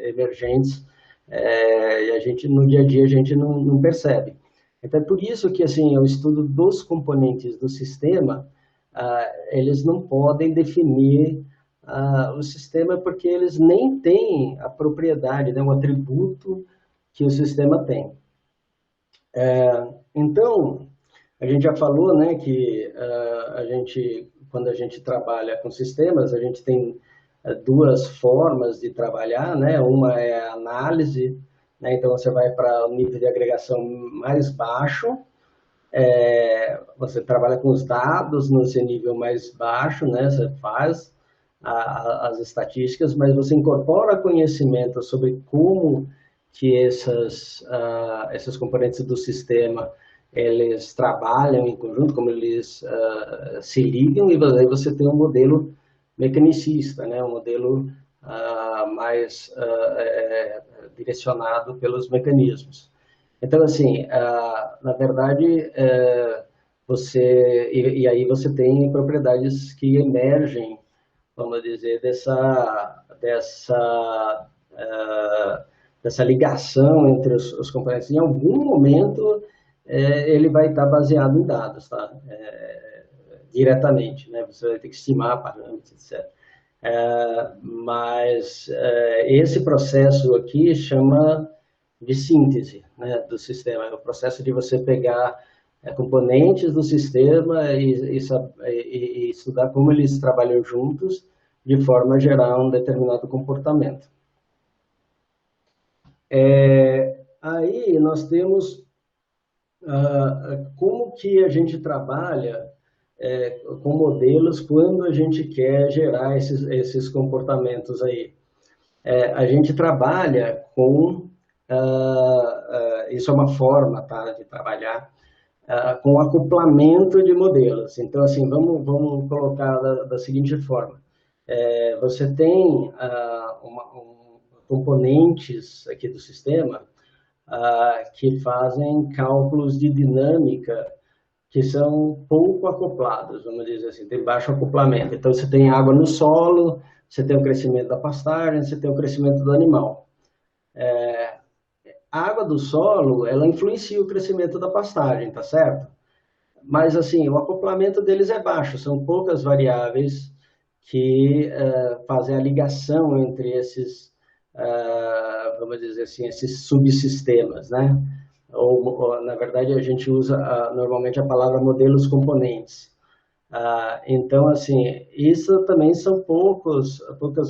emergentes, e a gente, no dia a dia, a gente não percebe. Então, é por isso que, assim, o estudo dos componentes do sistema, eles não podem definir o sistema porque eles nem têm a propriedade, né, o atributo que o sistema tem. Então, a gente já falou, né, que quando a gente trabalha com sistemas, a gente tem 2 formas de trabalhar, né? Uma é a análise, né? Então você vai para o nível de agregação mais baixo, você trabalha com os dados nesse nível mais baixo, né? Você faz as estatísticas, mas você incorpora conhecimento sobre como que esses componentes do sistema eles trabalham em conjunto, como eles se ligam, e aí você tem um modelo mecanicista, né? Um modelo mais direcionado pelos mecanismos. Então, assim, na verdade, e aí você tem propriedades que emergem, vamos dizer, dessa ligação entre os componentes. Em algum momento, ele vai estar baseado em dados, tá? Diretamente, né? Você vai ter que estimar parâmetros, etc. Mas esse processo aqui chama de síntese, né, do sistema. É o processo de você pegar componentes do sistema e estudar como eles trabalham juntos de forma a gerar um determinado comportamento. Aí nós temos como que a gente trabalha com modelos quando a gente quer gerar esses comportamentos aí. A gente trabalha com, isso é uma forma, tá, de trabalhar, com acoplamento de modelos. Então, assim, vamos colocar da seguinte forma. Você tem componentes aqui do sistema que fazem cálculos de dinâmica que são pouco acoplados, vamos dizer assim, tem baixo acoplamento. Então, você tem água no solo, você tem o crescimento da pastagem, você tem o crescimento do animal. A água do solo, ela influencia o crescimento da pastagem, tá certo? Mas, assim, o acoplamento deles é baixo, são poucas variáveis que fazem a ligação entre esses, vamos dizer assim, esses subsistemas, né? Ou, na verdade, a gente usa normalmente a palavra modelos componentes. Então, assim, isso também são poucas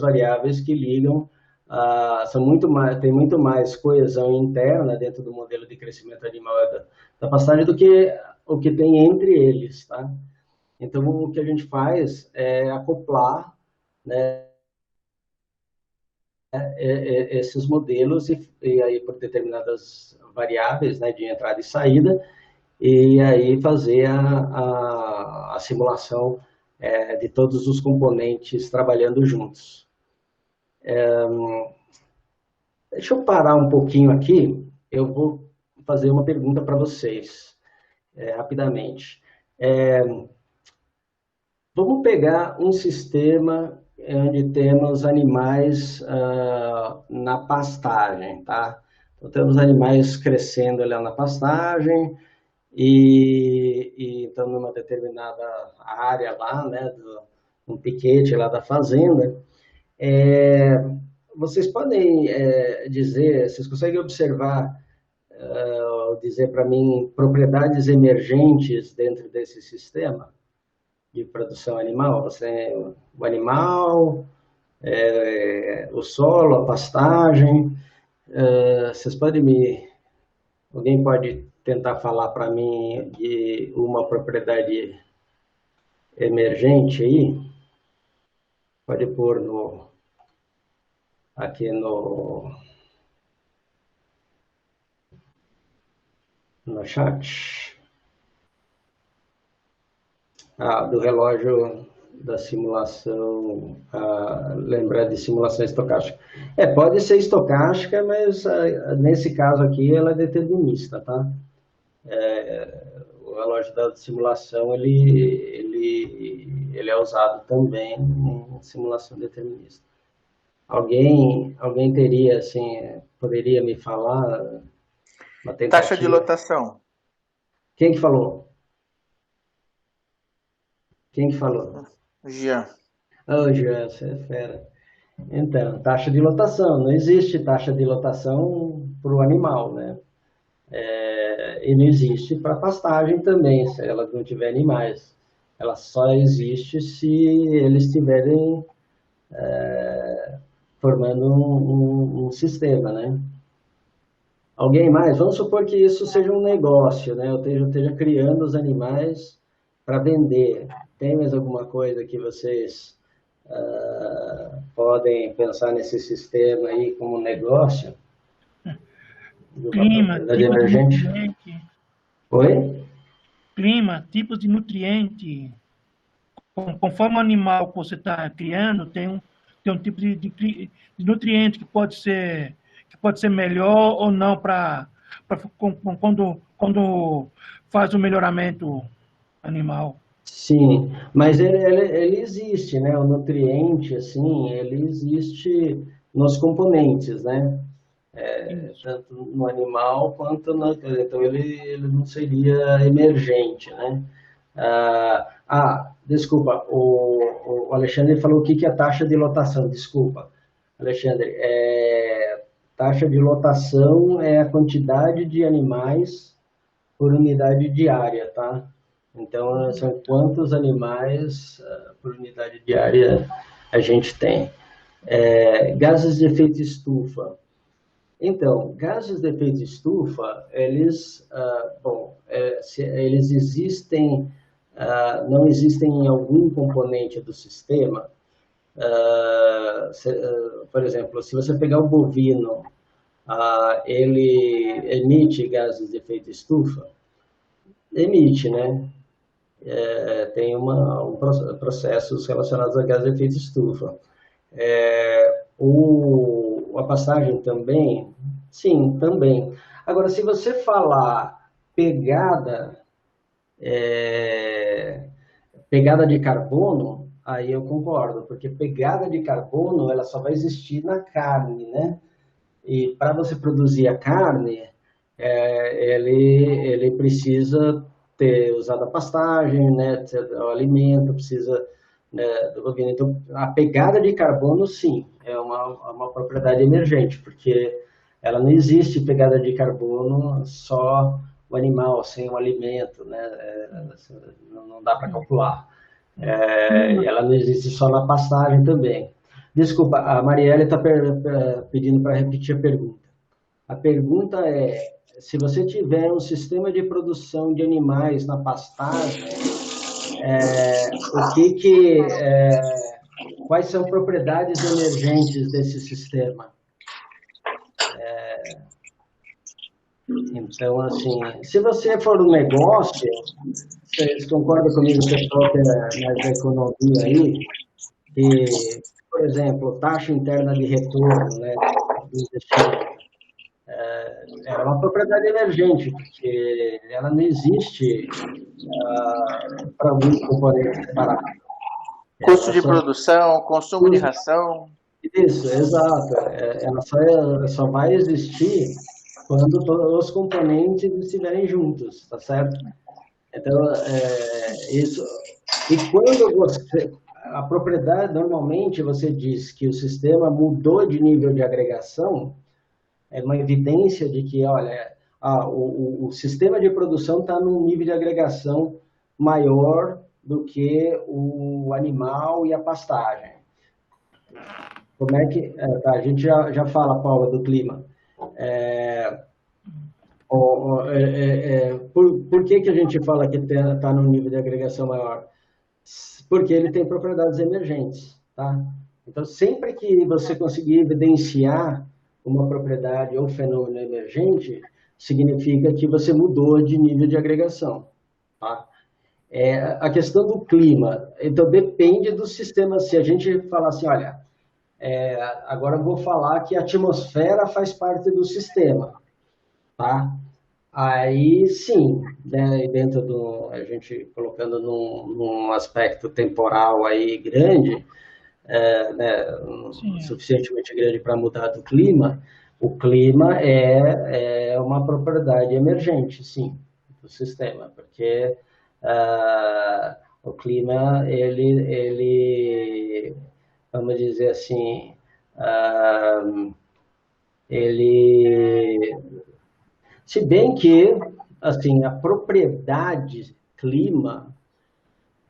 variáveis que ligam, tem muito mais coesão interna dentro do modelo de crescimento animal da pastagem do que o que tem entre eles, tá? Então, o que a gente faz é acoplar, né, esses modelos e aí por determinadas variáveis, né, de entrada e saída, e aí fazer a simulação de todos os componentes trabalhando juntos. Deixa eu parar um pouquinho aqui, eu vou fazer uma pergunta para vocês, rapidamente. Vamos pegar um sistema onde temos animais na pastagem, tá? Então, temos animais crescendo lá na pastagem e então numa determinada área lá, né, um piquete lá da fazenda. Vocês podem dizer, vocês conseguem observar, dizer para mim, propriedades emergentes dentro desse sistema de produção animal? O animal, o solo, a pastagem. Vocês podem alguém pode tentar falar para mim de uma propriedade emergente aí? Pode pôr aqui no chat. Do relógio da simulação, lembrar de simulação estocástica. Pode ser estocástica, mas nesse caso aqui ela é determinista, tá? O relógio da simulação, ele é usado também em simulação determinista. Alguém teria, assim, poderia me falar uma tentativa? Taxa de lotação. Quem que falou? Quem que falou? Jean. Jean, você é fera. Então, taxa de lotação. Não existe taxa de lotação para o animal, né? E não existe para pastagem também, se ela não tiver animais. Ela só existe se eles estiverem formando um sistema, né? Alguém mais? Vamos supor que isso seja um negócio, né? Eu esteja criando os animais para vender. Tem mais alguma coisa que vocês podem pensar nesse sistema aí como negócio? Clima, tipo de nutriente. Oi? Clima, tipos de nutriente. Conforme o animal que você está criando, tem um tipo de nutriente que pode ser melhor ou não quando faz o melhoramento animal. Sim, mas ele existe, né? O nutriente, assim, ele existe nos componentes, né? Tanto no animal quanto então ele não seria emergente, né? Desculpa, o Alexandre falou o que é taxa de lotação. Desculpa, Alexandre. Taxa de lotação é a quantidade de animais por unidade diária, tá? Então, são quantos animais por unidade diária a gente tem. Gases de efeito estufa. Então, gases de efeito estufa, eles existem, não existem em algum componente do sistema. Por exemplo, se você pegar o bovino, ele emite gases de efeito estufa? Emite, né? tem processos relacionados a gás de efeito estufa. A pastagem também, sim, também. Agora, se você falar pegada de carbono, aí eu concordo, porque pegada de carbono ela só vai existir na carne, né? E para você produzir a carne, ele precisa ter usado a pastagem, né? O alimento precisa, né, do bovino. Então, a pegada de carbono, sim, é uma propriedade emergente, porque ela não existe pegada de carbono só o animal, sem o alimento, né? Não dá para calcular. Ela não existe só na pastagem também. Desculpa, a Marielle está pedindo para repetir a pergunta. A pergunta é, se você tiver um sistema de produção de animais na pastagem, quais são propriedades emergentes desse sistema? Então, assim, se você for um negócio, vocês concordam comigo, pessoal, que é mais da economia aí, que, por exemplo, taxa interna de retorno, né, do investimento, é uma propriedade emergente, porque ela não existe para alguns componentes separados. Custo de produção, consumo de ração. Isso, exato. Ela só vai existir quando todos os componentes estiverem juntos, tá certo? Então, isso. E quando a propriedade, normalmente você diz que o sistema mudou de nível de agregação, é uma evidência de que, olha, o sistema de produção está num nível de agregação maior do que o animal e a pastagem. Como é que... a gente já fala, Paula, do clima. Por que a gente fala que está num nível de agregação maior? Porque ele tem propriedades emergentes, tá? Então, sempre que você conseguir evidenciar uma propriedade ou fenômeno emergente, significa que você mudou de nível de agregação, tá? A questão do clima, então depende do sistema. Se a gente falar assim, olha, agora eu vou falar que a atmosfera faz parte do sistema, tá? Aí sim, né, a gente colocando num aspecto temporal aí grande, né, suficientemente grande para mudar do clima, o clima é uma propriedade emergente, sim, do sistema, porque o clima, ele vamos dizer assim, se bem que, assim, a propriedade clima,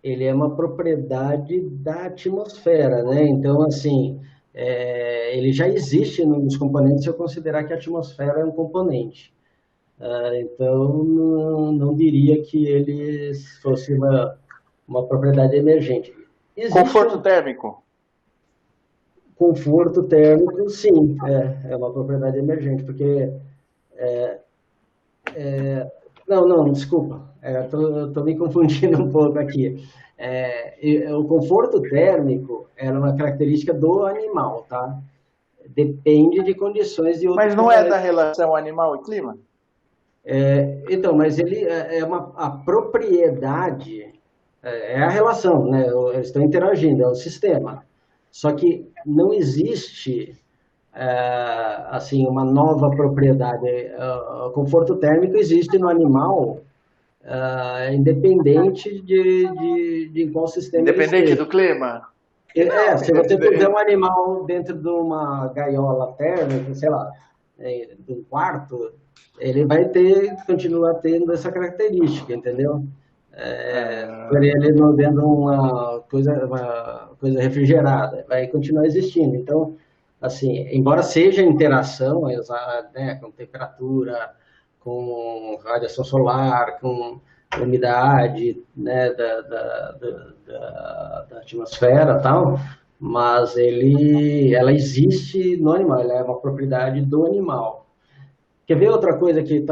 ele é uma propriedade da atmosfera, né? Então, assim, ele já existe nos componentes se eu considerar que a atmosfera é um componente. Então, não diria que ele fosse uma propriedade emergente. Conforto térmico. Conforto térmico, sim, é uma propriedade emergente, porque... não, desculpa, estou me confundindo um pouco aqui. O conforto térmico é uma característica do animal, tá? Depende de condições de outros. Mas não é da relação animal e clima? Então, mas ele a propriedade, a relação, né? Eles estão interagindo, é o sistema. Só que não existe assim, uma nova propriedade. O conforto térmico existe no animal, independente de qual sistema. Independente do clima? Se você puser um animal dentro de uma gaiola térmica, sei lá, de um quarto, ele vai continuar tendo essa característica, entendeu? Por ele não dentro uma coisa refrigerada, vai continuar existindo. Então, assim, embora seja interação, né, com temperatura, com radiação solar, com umidade, né, da atmosfera e tal, mas ela existe no animal, ela é uma propriedade do animal. Quer ver outra coisa que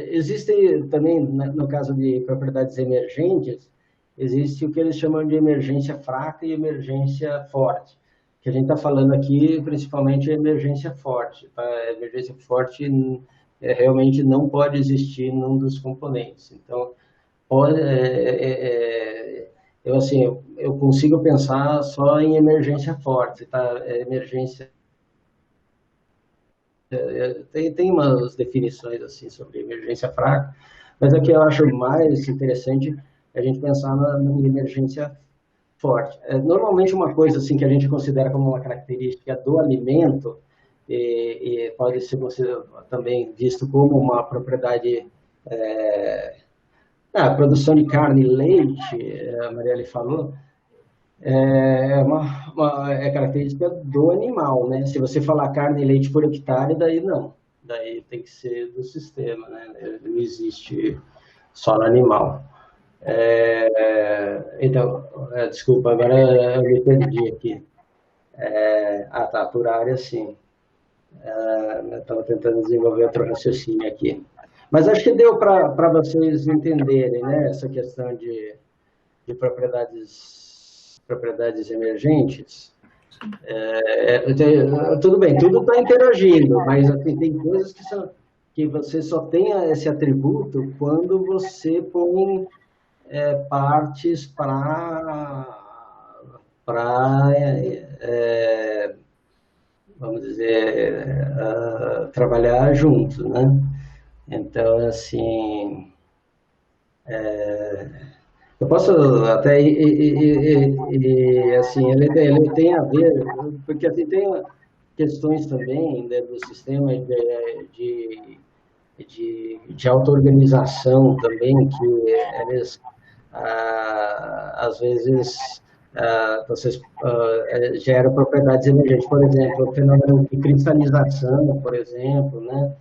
existe também, no caso de propriedades emergentes, existe o que eles chamam de emergência fraca e emergência forte. Que a gente está falando aqui, principalmente, é emergência forte. Tá? A emergência forte realmente não pode existir num dos componentes. Então, pode, eu consigo pensar só em emergência forte, tá? Emergência tem umas definições assim sobre emergência fraca, mas o que eu acho mais interessante é a gente pensar na emergência forte. Normalmente uma coisa assim que a gente considera como uma característica do alimento e pode ser também visto como uma propriedade a produção de carne e leite, a Marielle falou, é característica do animal, né? Se você falar carne e leite por hectare, daí não. Daí tem que ser do sistema, né? Não existe só no animal. Então, desculpa, agora eu me perdi aqui. Tá, por área, sim. Eu estava tentando desenvolver outro raciocínio aqui. Mas acho que deu para vocês entenderem, né? Essa questão de propriedades emergentes. Tudo bem, tudo está interagindo, mas assim, tem coisas que você só tem esse atributo quando você põe partes vamos dizer, trabalhar juntos, né? Então, assim, eu posso até assim, ele tem a ver, porque assim, tem questões também, né, do sistema de auto-organização também, que eles, às vezes, vocês geram propriedades emergentes. Por exemplo, o fenômeno de cristalização, por exemplo, né?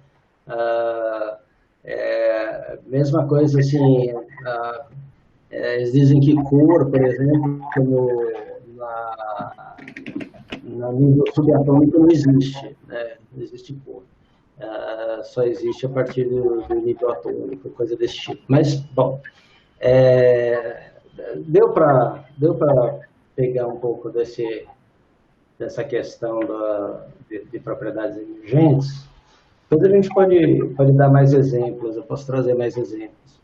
Mesma coisa assim, eles dizem que cor, por exemplo, no nível subatômico não existe, né? Não existe cor. Só existe a partir do nível atômico, coisa desse tipo. Mas, bom, deu para pegar um pouco dessa questão de propriedades emergentes. Depois a gente pode dar mais exemplos, eu posso trazer mais exemplos.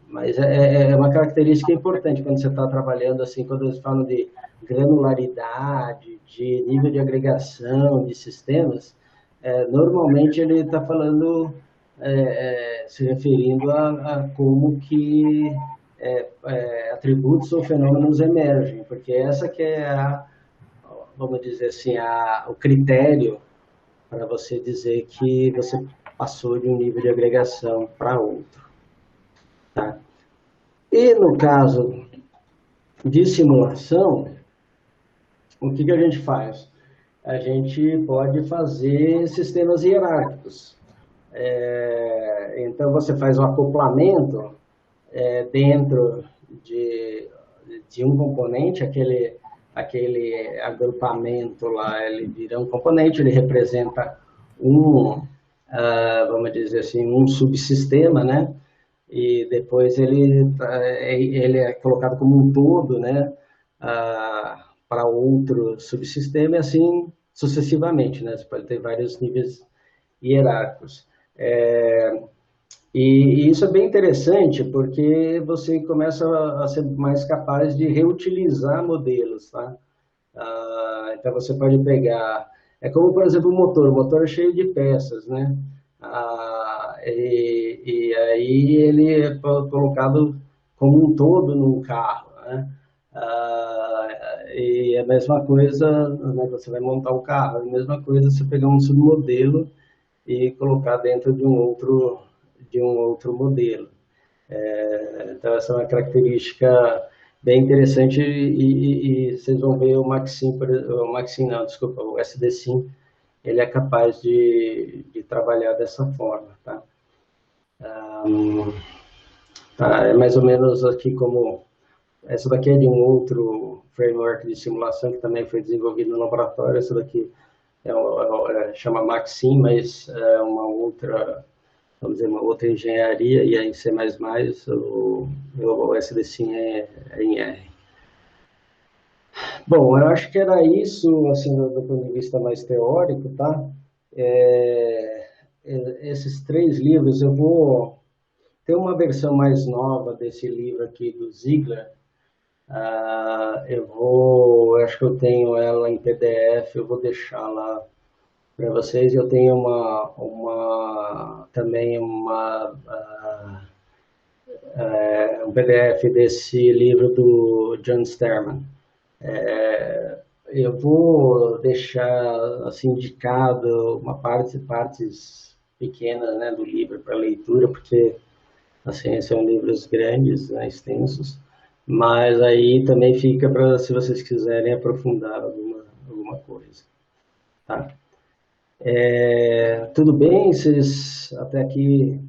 Mas é uma característica importante quando você está trabalhando, assim, quando eles falam de granularidade, de nível de agregação de sistemas, normalmente ele está falando, se referindo a como que atributos ou fenômenos emergem, porque essa que é vamos dizer assim, o critério para você dizer que você passou de um nível de agregação para outro. Tá? E no caso de simulação, o que a gente faz? A gente pode fazer sistemas hierárquicos. Então, você faz um acoplamento dentro de um componente, aquele agrupamento lá, ele vira um componente, ele representa vamos dizer assim, um subsistema, né? E depois ele é colocado como um todo, né? Para outro subsistema e assim sucessivamente, né? Você pode ter vários níveis hierárquicos. E isso é bem interessante porque você começa a ser mais capaz de reutilizar modelos, tá? Então você pode pegar, como por exemplo o motor é cheio de peças, né? E aí ele é colocado como um todo num carro, né? E a mesma coisa, né, você vai montar o carro, a mesma coisa você pegar um submodelo e colocar dentro de um outro modelo. Então essa é uma característica bem interessante e vocês vão ver o Maxim não, desculpa, o SD-SIM, ele é capaz de trabalhar dessa forma, tá? É mais ou menos aqui como essa daqui é de um outro framework de simulação que também foi desenvolvido no laboratório. Essa daqui chama Maxim, mas é uma outra vamos dizer, uma outra engenharia, e é em C++, o SDSIM é em R. Bom, eu acho que era isso, assim, do ponto de vista mais teórico, tá? Esses 3 livros, eu vou ter uma versão mais nova desse livro aqui do Ziegler. Acho que eu tenho ela em PDF, eu vou deixar lá para vocês. Eu tenho também um PDF desse livro do John Sterman. Eu vou deixar assim indicado partes pequenas, né, do livro para leitura, porque assim são livros grandes, né, extensos, mas aí também fica para se vocês quiserem aprofundar alguma coisa, tá? Tudo bem? Vocês até aqui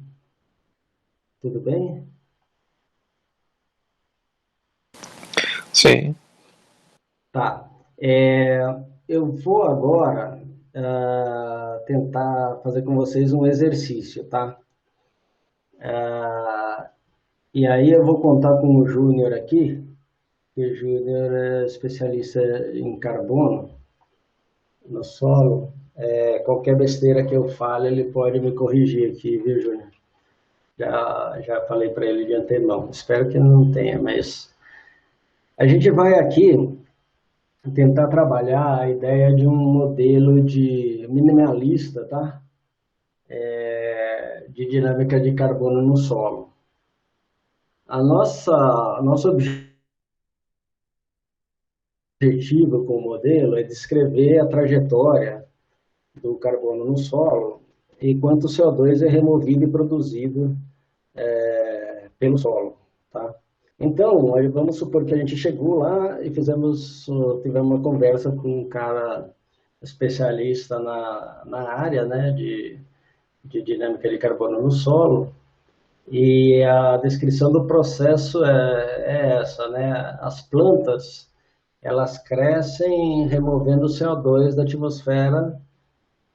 tudo bem? Sim. Tá. Eu vou agora tentar fazer com vocês um exercício, tá? E aí eu vou contar com o Júnior aqui, que o Júnior é especialista em carbono no solo. Qualquer besteira que eu fale, ele pode me corrigir aqui, viu, Júnior? Já falei para ele de antemão. Espero que não tenha, mas a gente vai aqui tentar trabalhar a ideia de um modelo de minimalista, tá? De dinâmica de carbono no solo. Nosso objetivo com o modelo é descrever a trajetória do carbono no solo e quanto CO2 é removido e produzido pelo solo, tá? Então, vamos supor que a gente chegou lá e tivemos uma conversa com um cara especialista na área, né, de dinâmica de carbono no solo, e a descrição do processo é essa, né? As plantas, elas crescem removendo o CO2 da atmosfera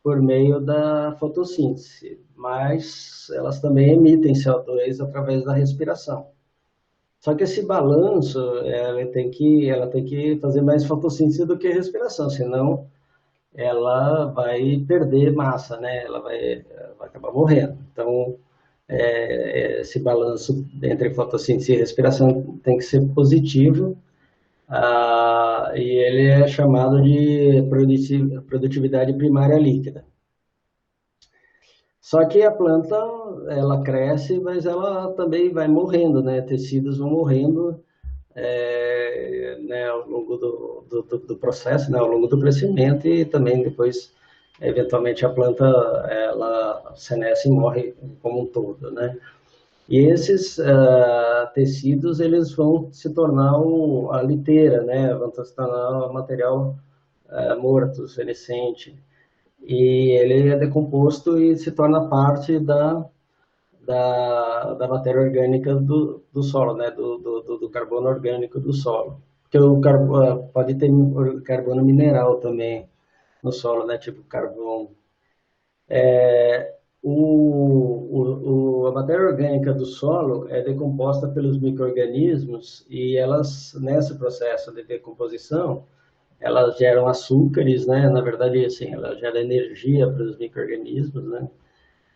por meio da fotossíntese, mas elas também emitem CO2 através da respiração. Só que esse balanço, ela tem que fazer mais fotossíntese do que respiração, senão ela vai perder massa, né? Ela vai acabar morrendo. Então, esse balanço entre fotossíntese e respiração tem que ser positivo, e ele é chamado de produtividade primária líquida. Só que a planta, ela cresce, mas ela também vai morrendo, né? Tecidos vão morrendo né, ao longo do processo, né, ao longo do crescimento, e também depois, eventualmente, a planta, ela senesce e morre como um todo, né? E esses tecidos, eles vão se tornar a liteira, né? Vão se tornar o material morto, senescente. E ele é decomposto e se torna parte da matéria orgânica do solo, né? do carbono orgânico do solo. Porque pode ter carbono mineral também no solo, né? Tipo carvão. A matéria orgânica do solo é decomposta pelos micro-organismos, e elas, nesse processo de decomposição, elas geram açúcares, né? Na verdade, assim, elas geram energia para os micro-organismos, né?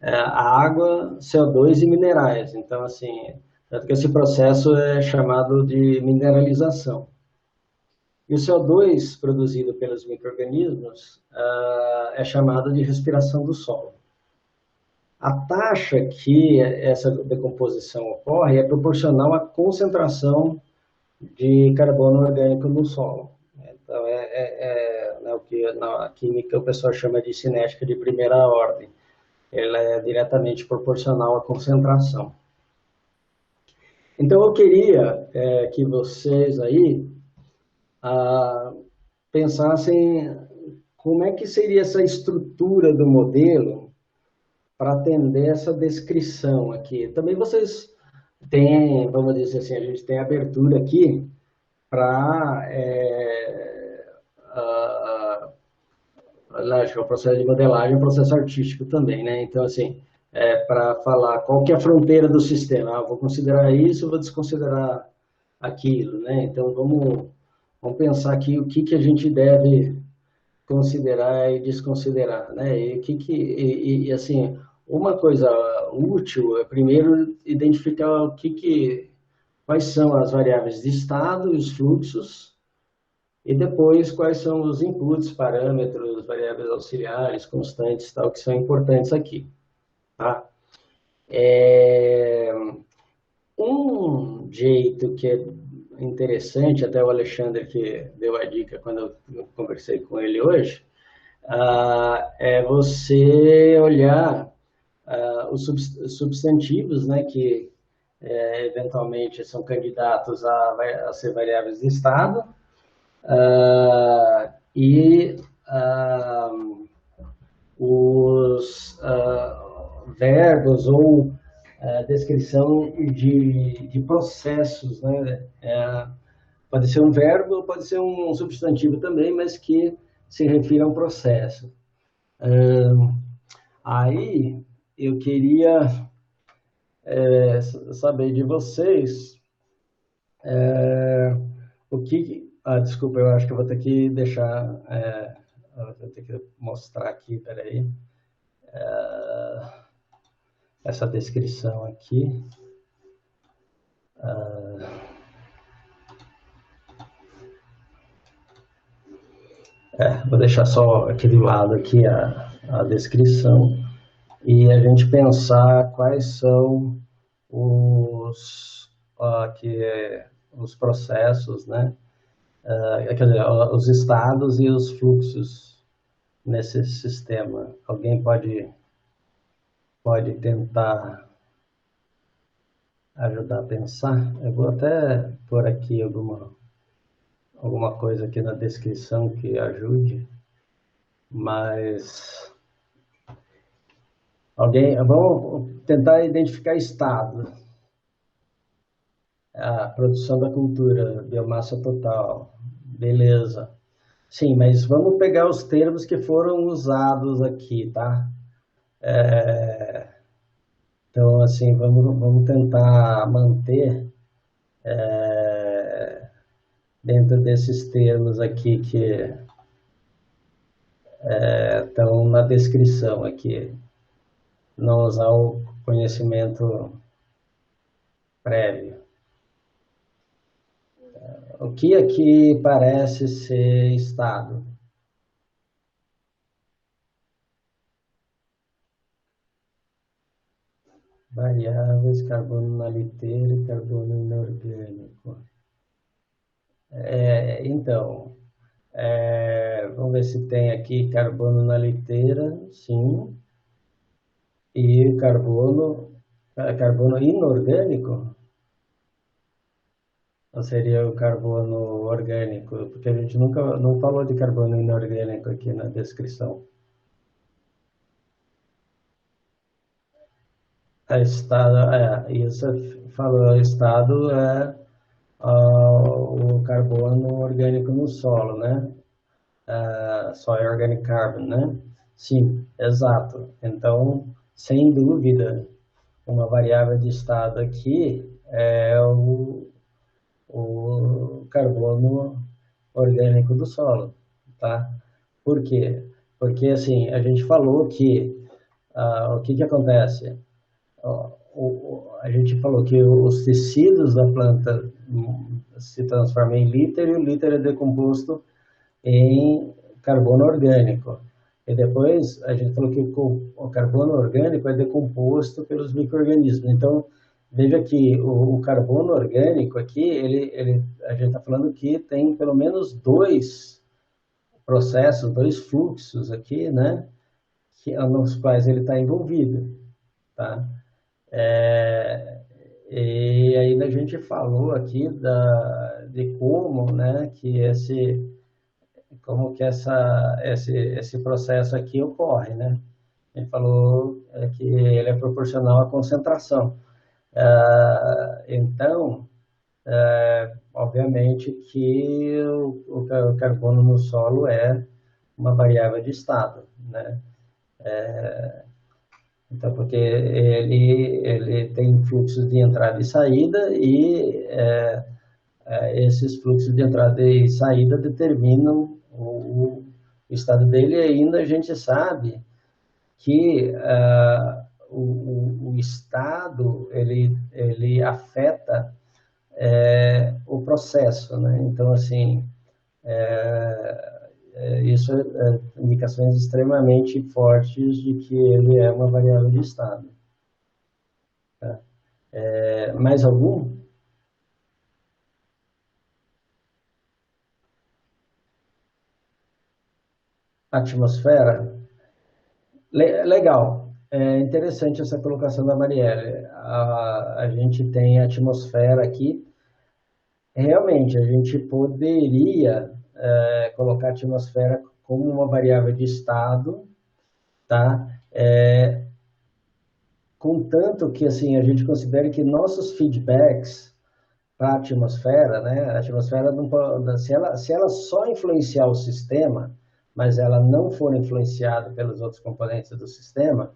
A água, CO2 e minerais. Então, assim, tanto que esse processo é chamado de mineralização. E o CO2 produzido pelos micro-organismos é chamado de respiração do solo. A taxa que essa decomposição ocorre é proporcional à concentração de carbono orgânico no solo. Então, o que na química o pessoal chama de cinética de primeira ordem. Ela é diretamente proporcional à concentração. Então, eu queria que vocês aí pensassem como é que seria essa estrutura do modelo para atender essa descrição aqui. Também vocês têm, vamos dizer assim, a gente tem abertura aqui para lógico, o processo de modelagem é um processo artístico também, né? Então, assim, para falar qual que é a fronteira do sistema. Vou considerar isso, vou desconsiderar aquilo, né? Então, vamos pensar aqui o que a gente deve considerar e desconsiderar, né? E assim, uma coisa útil é primeiro identificar quais são as variáveis de estado e os fluxos, e depois quais são os inputs, parâmetros, variáveis auxiliares, constantes, tal, que são importantes aqui, tá? Um jeito que é interessante, até o Alexandre que deu a dica quando eu conversei com ele hoje, é você olhar os substantivos, né, que eventualmente são candidatos a ser variáveis de estado, e os verbos ou descrição de processos, né? Pode ser um verbo, pode ser um substantivo também, mas que se refira a um processo. Aí eu queria saber de vocês o que... desculpa, eu acho que eu vou ter que deixar... vou ter que mostrar aqui, peraí. Essa descrição aqui. Vou deixar só aqui do lado aqui a descrição e a gente pensar quais são os processos, né? Quer dizer, os estados e os fluxos nesse sistema. Alguém pode tentar ajudar a pensar? Eu vou até pôr aqui alguma coisa aqui na descrição que ajude, mas vamos tentar identificar estado. A produção da cultura, biomassa total, beleza. Sim, mas vamos pegar os termos que foram usados aqui, tá? Então, assim, vamos tentar manter dentro desses termos aqui que estão na descrição aqui, não usar o conhecimento prévio. O que aqui parece ser estado? Variáveis, carbono na liteira e carbono inorgânico. Então, vamos ver se tem aqui carbono na liteira, sim. E carbono inorgânico? Ou seria o carbono orgânico? Porque a gente não falou de carbono inorgânico aqui na descrição. Isso falou, estado é o carbono orgânico no solo, né? Soil Organic Carbon, né? Sim, exato. Então, sem dúvida, uma variável de estado aqui é o carbono orgânico do solo, tá? Por quê? Porque, assim, a gente falou que o que acontece? A gente falou que os tecidos da planta se transformam em líter e o líter é decomposto em carbono orgânico. E depois a gente falou que o carbono orgânico é decomposto pelos micro-organismos. Então, veja que o carbono orgânico aqui, a gente está falando que tem pelo menos dois processos, dois fluxos aqui, né? Nos quais ele está envolvido, tá? E aí a gente falou aqui de como, né, que esse processo aqui ocorre, né? A gente falou que ele é proporcional à concentração. Então, obviamente que o carbono no solo é uma variável de estado, né? Então, porque ele tem fluxos de entrada e saída e esses fluxos de entrada e saída determinam o estado dele, e ainda a gente sabe que o estado ele afeta o processo, né? Então, assim, isso indicações extremamente fortes de que ele é uma variável de estado. Tá? Mais algum? Atmosfera? Legal. É interessante essa colocação da Marielle. A gente tem a atmosfera aqui. Realmente, a gente poderia colocar a atmosfera como uma variável de estado, tá? Contanto que assim, a gente considere que nossos feedbacks para a atmosfera, né? A atmosfera não pode, se ela só influenciar o sistema, mas ela não for influenciada pelos outros componentes do sistema,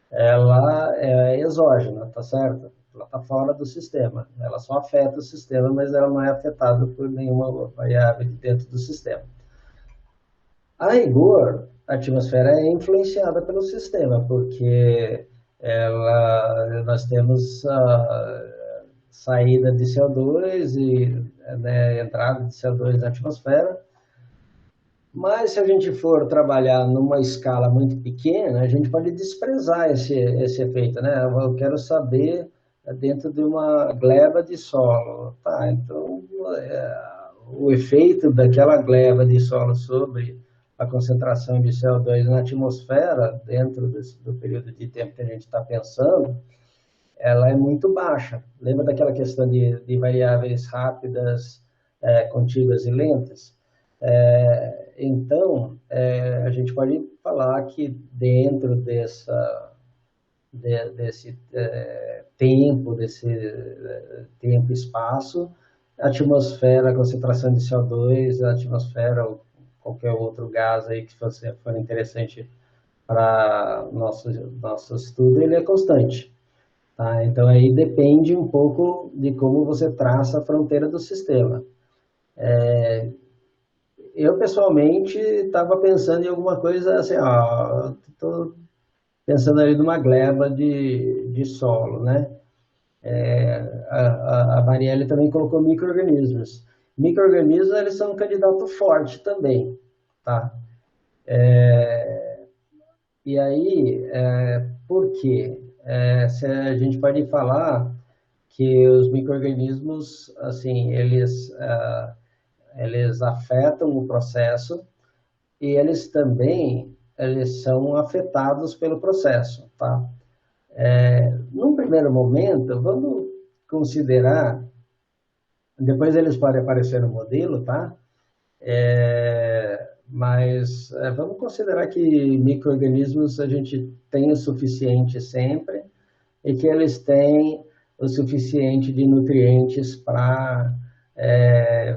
ela é exógena, tá certo? Ela está fora do sistema. Ela só afeta o sistema, mas ela não é afetada por nenhuma variável dentro do sistema. A rigor, a atmosfera é influenciada pelo sistema, porque nós temos a saída de CO2 e entrada de CO2 na atmosfera. Mas se a gente for trabalhar numa escala muito pequena, a gente pode desprezar esse efeito, né? Eu quero saber dentro de uma gleba de solo. Tá, então o efeito daquela gleba de solo sobre a concentração de CO2 na atmosfera, dentro do período de tempo que a gente está pensando, ela é muito baixa. Lembra daquela questão de variáveis rápidas, contíguas e lentas? Então, a gente pode falar que dentro desse tempo e espaço, a atmosfera, a concentração de CO2, a atmosfera ou qualquer outro gás aí que for interessante para nosso estudo, ele é constante. Tá? Então, aí depende um pouco de como você traça a fronteira do sistema. Eu, pessoalmente, estava pensando em alguma coisa assim, estou pensando ali numa gleba de solo, né? A Marielle também colocou micro-organismos. Micro-organismos, eles são um candidato forte também, tá? E aí, por quê? A gente pode falar que os micro-organismos, assim, eles afetam o processo e eles também são afetados pelo processo, tá? Num primeiro momento, vamos considerar, depois eles podem aparecer no modelo, tá? Mas vamos considerar que micro-organismos a gente tem o suficiente sempre e que eles têm o suficiente de nutrientes para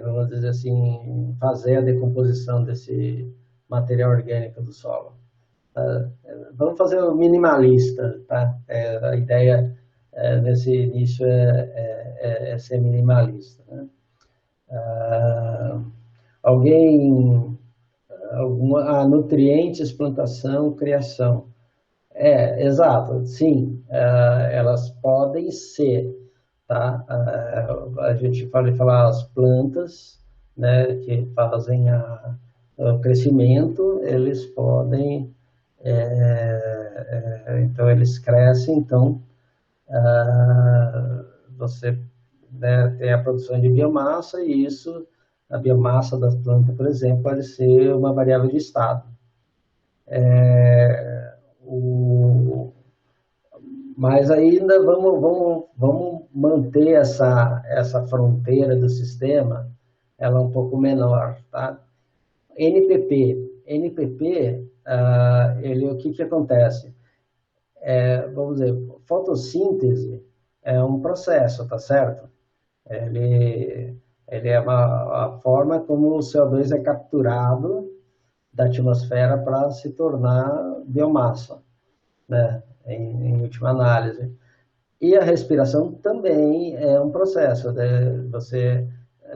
vamos dizer assim, fazer a decomposição desse material orgânico do solo. Vamos fazer o minimalista, tá? A ideia nesse início é ser minimalista, né? Nutrientes, plantação, criação. Exato, sim, elas podem ser. Tá? A gente pode falar as plantas, né, que fazem o crescimento, eles podem, então eles crescem, então você, né, tem a produção de biomassa e isso, a biomassa das plantas, por exemplo, pode ser uma variável de estado. Mas ainda vamos manter essa fronteira do sistema, ela um pouco menor, tá? NPP, o que acontece? Vamos dizer, fotossíntese é um processo, tá certo? Ele é a forma como o CO2 é capturado da atmosfera para se tornar biomassa, né? em última análise. E a respiração também é um processo, né? Você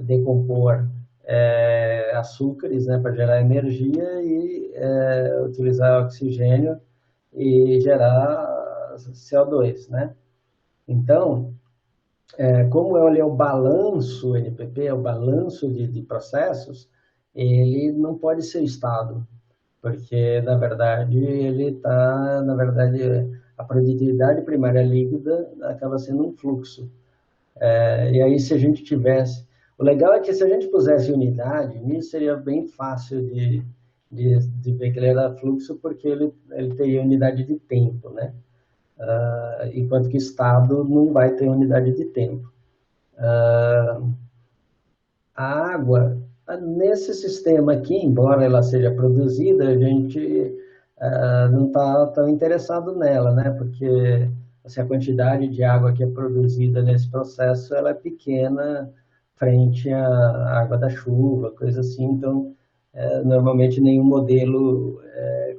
decompor açúcares, né, para gerar energia e utilizar oxigênio e gerar CO2, né? Então, como ele é o balanço NPP, é o balanço de processos, ele não pode ser estado, porque, na verdade, a produtividade primária líquida acaba sendo um fluxo. E aí, se a gente tivesse... O legal é que se a gente pusesse unidade, nisso seria bem fácil de ver que ele era fluxo, porque ele teria unidade de tempo, né? Enquanto que estado não vai ter unidade de tempo. A água, nesse sistema aqui, embora ela seja produzida, a gente não está tão interessado nela, né? Porque assim, a quantidade de água que é produzida nesse processo ela é pequena frente à água da chuva, coisa assim. Então, normalmente nenhum modelo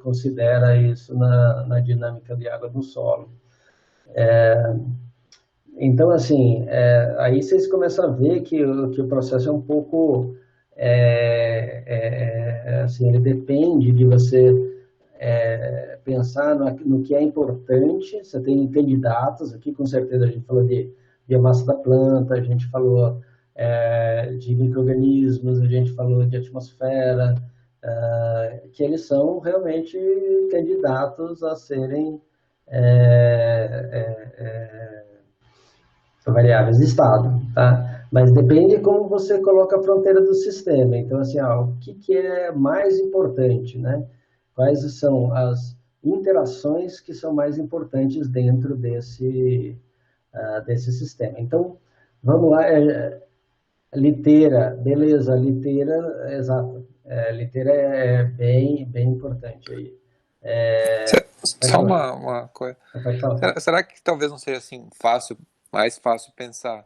considera isso na dinâmica de água do solo. Então, assim, aí vocês começam a ver que o processo é um pouco, assim, ele depende de você pensar no que é importante. Você tem candidatos aqui, com certeza a gente falou de biomassa da planta, a gente falou de micro-organismos, a gente falou de atmosfera, que eles são realmente candidatos a serem variáveis de estado, tá? Mas depende como você coloca a fronteira do sistema. Então, assim, o que é mais importante, né? Quais são as interações que são mais importantes dentro desse sistema? Então, vamos lá, liteira, beleza, liteira, exato. Liteira é bem importante aí. Só uma coisa. Pode falar. Será que talvez não seja assim mais fácil pensar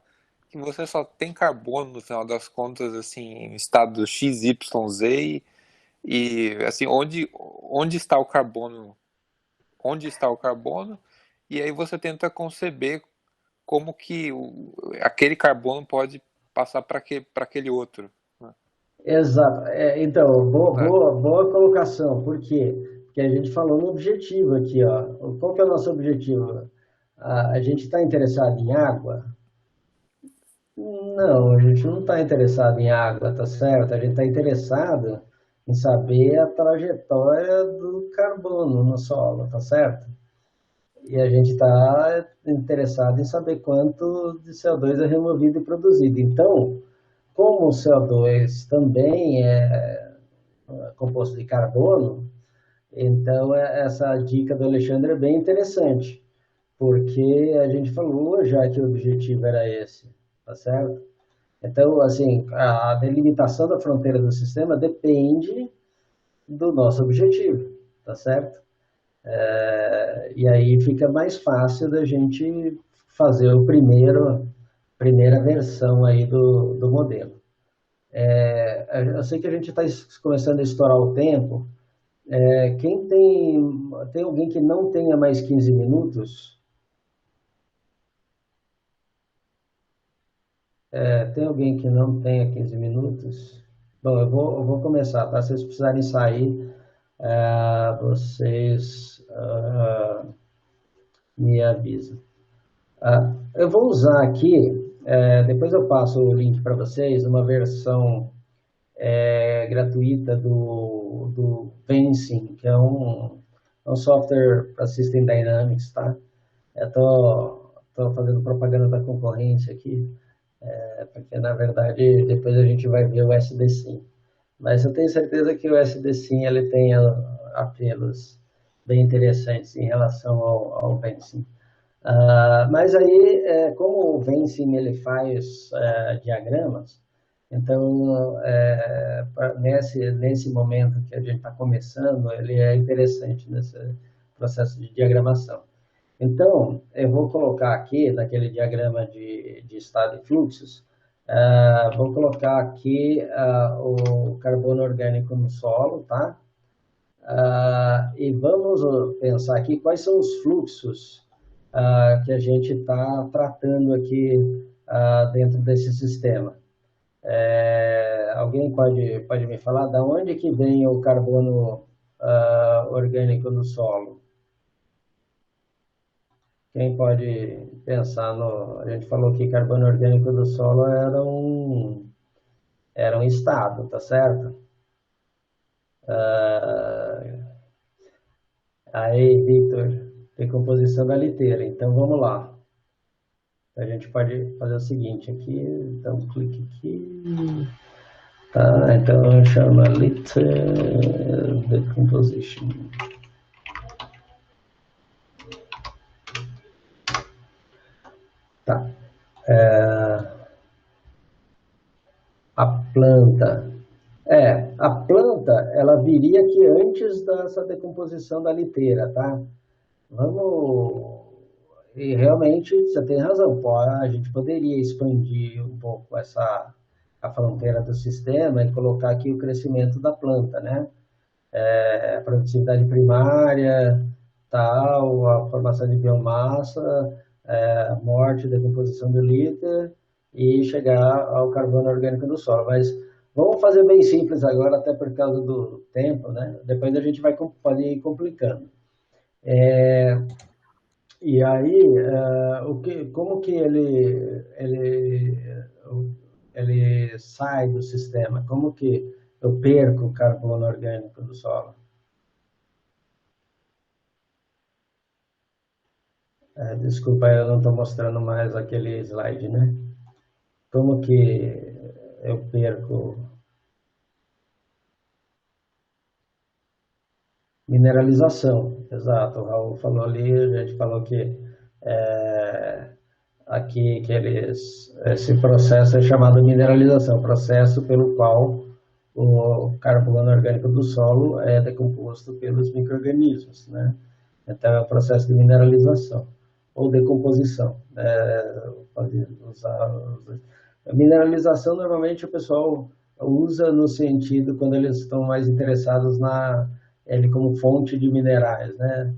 que você só tem carbono no final das contas, assim, em estado X, Y, Z e assim, onde está o carbono? Onde está o carbono? E aí você tenta conceber como que aquele carbono pode passar para aquele outro. Né? Exato. Então, boa colocação. Por quê? Porque a gente falou no objetivo aqui, ó. Qual que é o nosso objetivo? A gente está interessado em água? Não, a gente não está interessado em água, tá certo? A gente está interessado em saber a trajetória do carbono no solo, tá certo? E a gente está interessado em saber quanto de CO2 é removido e produzido. Então, como o CO2 também é composto de carbono, então essa dica do Alexandre é bem interessante, porque a gente falou já que o objetivo era esse, tá certo? Então, assim, a delimitação da fronteira do sistema depende do nosso objetivo, tá certo? E aí fica mais fácil da gente fazer primeira versão aí do modelo. Eu sei que a gente está começando a estourar o tempo. Quem tem alguém que não tenha mais 15 minutos? Tem alguém que não tenha 15 minutos? Bom, eu vou começar, tá? Se vocês precisarem sair, vocês me avisam. Eu vou usar aqui, depois eu passo o link para vocês, uma versão gratuita do Vensing, que é um software para System Dynamics, tá? Eu tô fazendo propaganda da concorrência aqui, porque na verdade depois a gente vai ver o SDSIM. Mas eu tenho certeza que o SDSIM ele tem apelos bem interessantes em relação ao Vensing. Mas aí, como o Vensing ele faz diagramas, então nesse momento que a gente está começando, ele é interessante nesse processo de diagramação. Então, eu vou colocar aqui, naquele diagrama de estado e fluxos, vou colocar aqui o carbono orgânico no solo, tá? E vamos pensar aqui quais são os fluxos que a gente está tratando aqui dentro desse sistema. Alguém pode me falar de onde que vem o carbono orgânico do solo? Quem pode pensar no... A gente falou que carbono orgânico do solo era um estado, tá certo? Aí, Victor, decomposição da liteira. Então, vamos lá. A gente pode fazer o seguinte aqui. Então, clique aqui. Tá, então chama liter decomposition. Tá. A planta. A planta, ela viria aqui antes dessa decomposição da liteira, tá? E realmente, você tem razão, a gente poderia expandir um pouco a fronteira do sistema e colocar aqui o crescimento da planta, né? A produtividade primária, tal, a formação de biomassa, a morte, decomposição do líter e chegar ao carbono orgânico do solo. Mas vamos fazer bem simples agora, até por causa do tempo, né? Depois a gente pode ir complicando. E aí, como que ele sai do sistema? Como que eu perco o carbono orgânico do solo? Desculpa, eu não estou mostrando mais aquele slide, né? Como que eu perco? Mineralização, exato. O Raul falou ali, a gente falou que aqui esse processo é chamado mineralização, processo pelo qual o carbono orgânico do solo é decomposto pelos micro-organismos, né? Então é o processo de mineralização ou decomposição. Pode usar a mineralização, normalmente o pessoal usa no sentido quando eles estão mais interessados ele como fonte de minerais, né?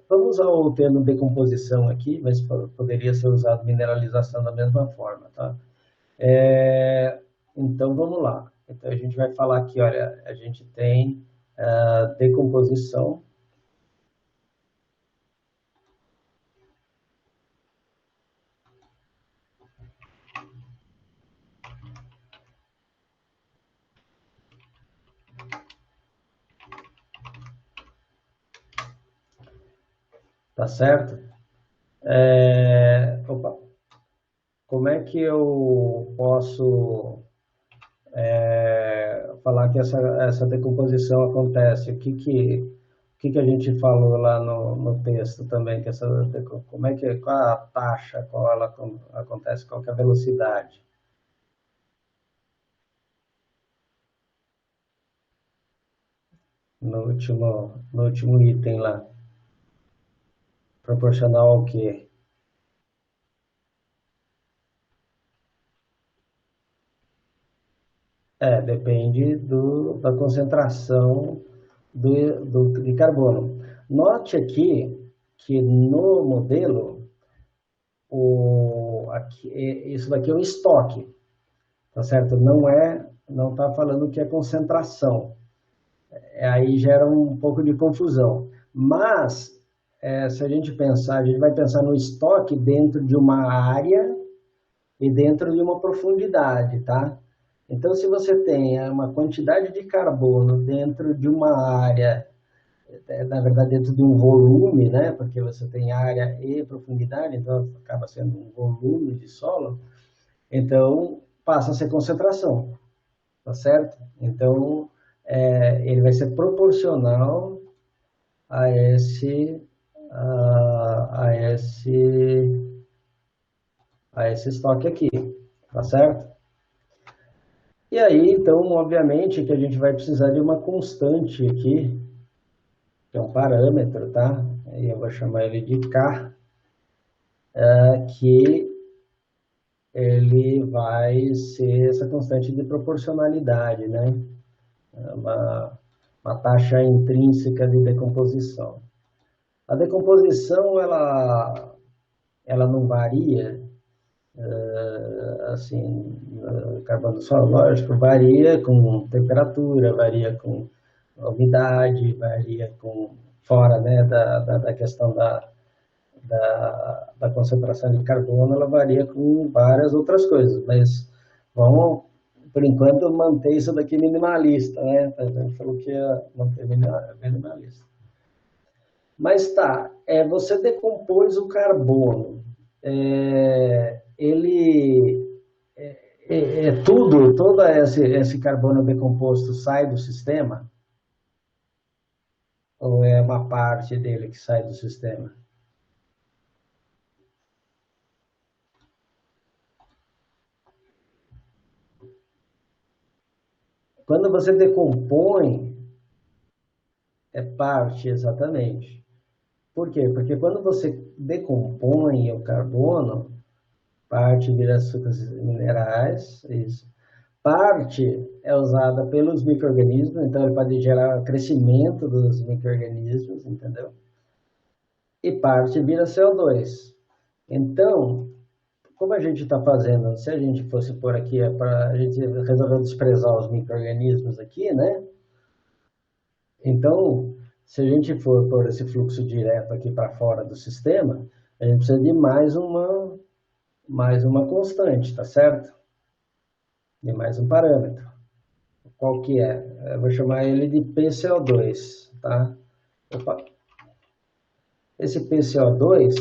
Vamos usar o termo decomposição aqui, mas poderia ser usado mineralização da mesma forma, tá? Então, vamos lá. Então, a gente vai falar aqui, olha, a gente tem decomposição. Tá certo? Como é que eu posso falar que essa decomposição acontece? O que a gente falou lá no texto também? Qual a taxa, qual ela acontece, qual que é a velocidade? No último item lá. Proporcional ao quê? Depende da concentração de carbono. Note aqui que no modelo, isso daqui é um estoque, tá certo? Não está falando que é concentração. Aí gera um pouco de confusão. Mas, se a gente vai pensar no estoque dentro de uma área e dentro de uma profundidade, tá? Então, se você tem uma quantidade de carbono dentro de uma área, na verdade, dentro de um volume, né? Porque você tem área e profundidade, então acaba sendo um volume de solo, então passa a ser concentração, tá certo? Então, ele vai ser proporcional a esse estoque aqui, tá certo? E aí, então, obviamente, que a gente vai precisar de uma constante aqui, que é um parâmetro, tá? Aí eu vou chamar ele de K, que ele vai ser essa constante de proporcionalidade, né? uma taxa intrínseca de decomposição. A decomposição, ela não varia, assim, carbono solo, lógico, varia com temperatura, varia com umidade, varia com, fora, né, da questão da concentração de carbono, ela varia com várias outras coisas, mas vamos, por enquanto, manter isso daqui minimalista, né? A gente falou que ia manter minimalista. Mas tá, você decompôs o carbono, todo esse carbono decomposto sai do sistema? Ou é uma parte dele que sai do sistema? Quando você decompõe, é parte, exatamente. Por quê? Porque quando você decompõe o carbono, parte vira açúcares minerais, isso. Parte é usada pelos micro-organismos, então ele pode gerar crescimento dos micro-organismos, entendeu? E parte vira CO2. Então, como a gente está fazendo, se a gente fosse por aqui, a gente resolveu desprezar os micro-organismos aqui, né? Então, se a gente for por esse fluxo direto aqui para fora do sistema, a gente precisa de mais uma constante, tá certo? De mais um parâmetro. Qual que é? Eu vou chamar ele de PCO2, tá? Opa. Esse PCO2,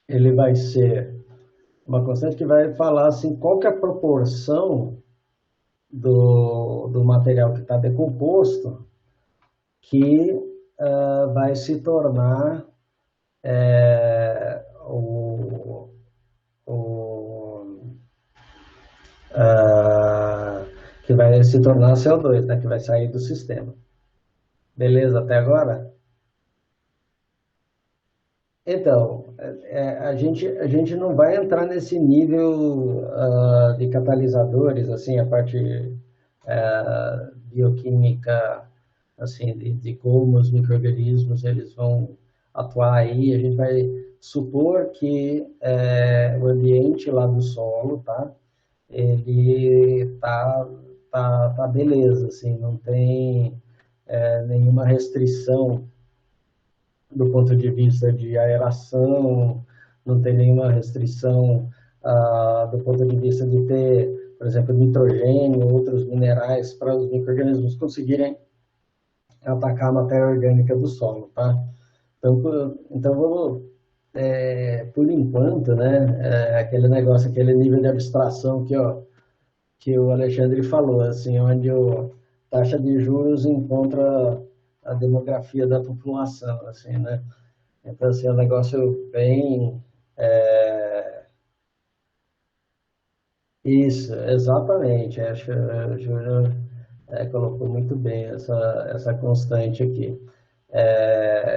ele vai ser uma constante que vai falar assim, qual que é a proporção do material que está decomposto que vai se tornar que vai se tornar CO2, né, que vai sair do sistema. Beleza até agora? Então, a gente não vai entrar nesse nível de catalisadores, assim, a parte bioquímica, assim, de como os micro-organismos eles vão atuar aí. A gente vai supor que o ambiente lá do solo, tá? Ele tá beleza, assim, não tem nenhuma restrição do ponto de vista de aeração, não tem nenhuma restrição do ponto de vista de ter, por exemplo, nitrogênio, outros minerais para os micro-organismos conseguirem atacar a matéria orgânica do solo, tá? Então vamos, por enquanto, né, aquele negócio, aquele nível de abstração que o Alexandre falou, assim, onde a taxa de juros encontra a demografia da população, assim, né? Então, assim, é um negócio bem... Isso, exatamente. Acho que o Júnior colocou muito bem essa constante aqui.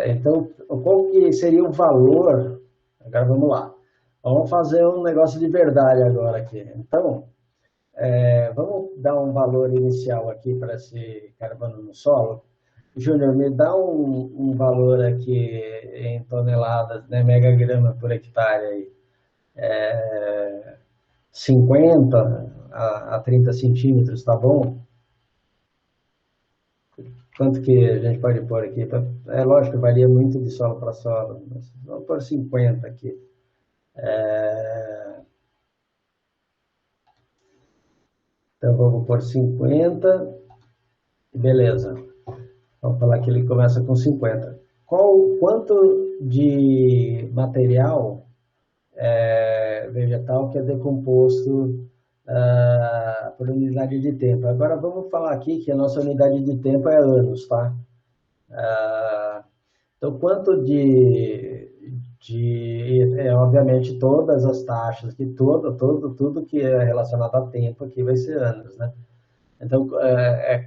Então, qual que seria o valor? Agora vamos lá. Vamos fazer um negócio de verdade agora aqui. Então, vamos dar um valor inicial aqui para esse carbono no solo. Júnior, me dá um valor aqui em toneladas, né, megagrama por hectare aí. 50 a 30 centímetros, tá bom? Quanto que a gente pode pôr aqui? Lógico, varia muito de solo para solo, mas vamos pôr 50 aqui. Então, vamos pôr 50, beleza. Vamos falar que ele começa com 50. Quanto de material vegetal que é decomposto por unidade de tempo? Agora vamos falar aqui que a nossa unidade de tempo é anos, tá? Então, quanto obviamente, todas as taxas, tudo que é relacionado a tempo aqui vai ser anos, né? Então,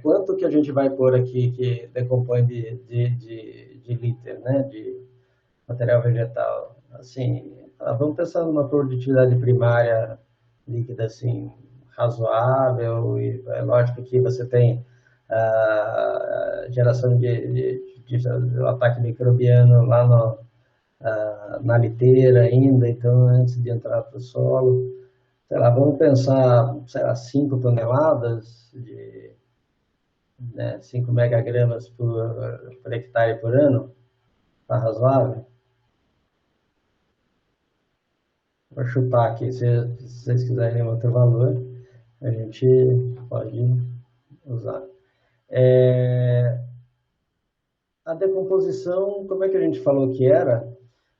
quanto que a gente vai pôr aqui que decompõe de liter, né, de material vegetal? Assim, vamos pensar numa produtividade primária líquida, assim, razoável, e é lógico que você tem geração do ataque microbiano lá na liteira ainda, então antes de entrar para o solo. Sei lá, vamos pensar, sei lá, 5 toneladas, 5 megagramas por hectare por ano, está razoável? Vou chutar aqui, se vocês quiserem outro valor, a gente pode usar. A decomposição, como é que a gente falou que era?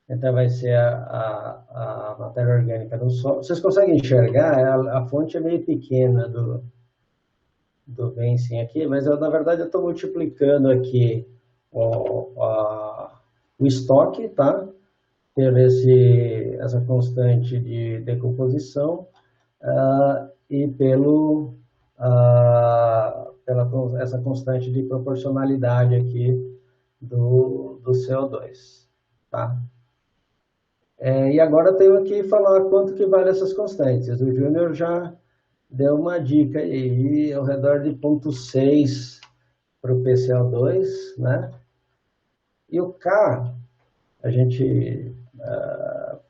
Então vai ser a matéria orgânica no solo. Vocês conseguem enxergar? A fonte é meio pequena do Benzene aqui, mas na verdade eu estou multiplicando aqui o estoque, tá? Pela essa constante de decomposição e pela essa constante de proporcionalidade aqui do CO2, tá? E agora tenho que falar quanto que vale essas constantes. O Júnior já deu uma dica aí, ao redor de 0,6 para o PCO2, né? E o K, a gente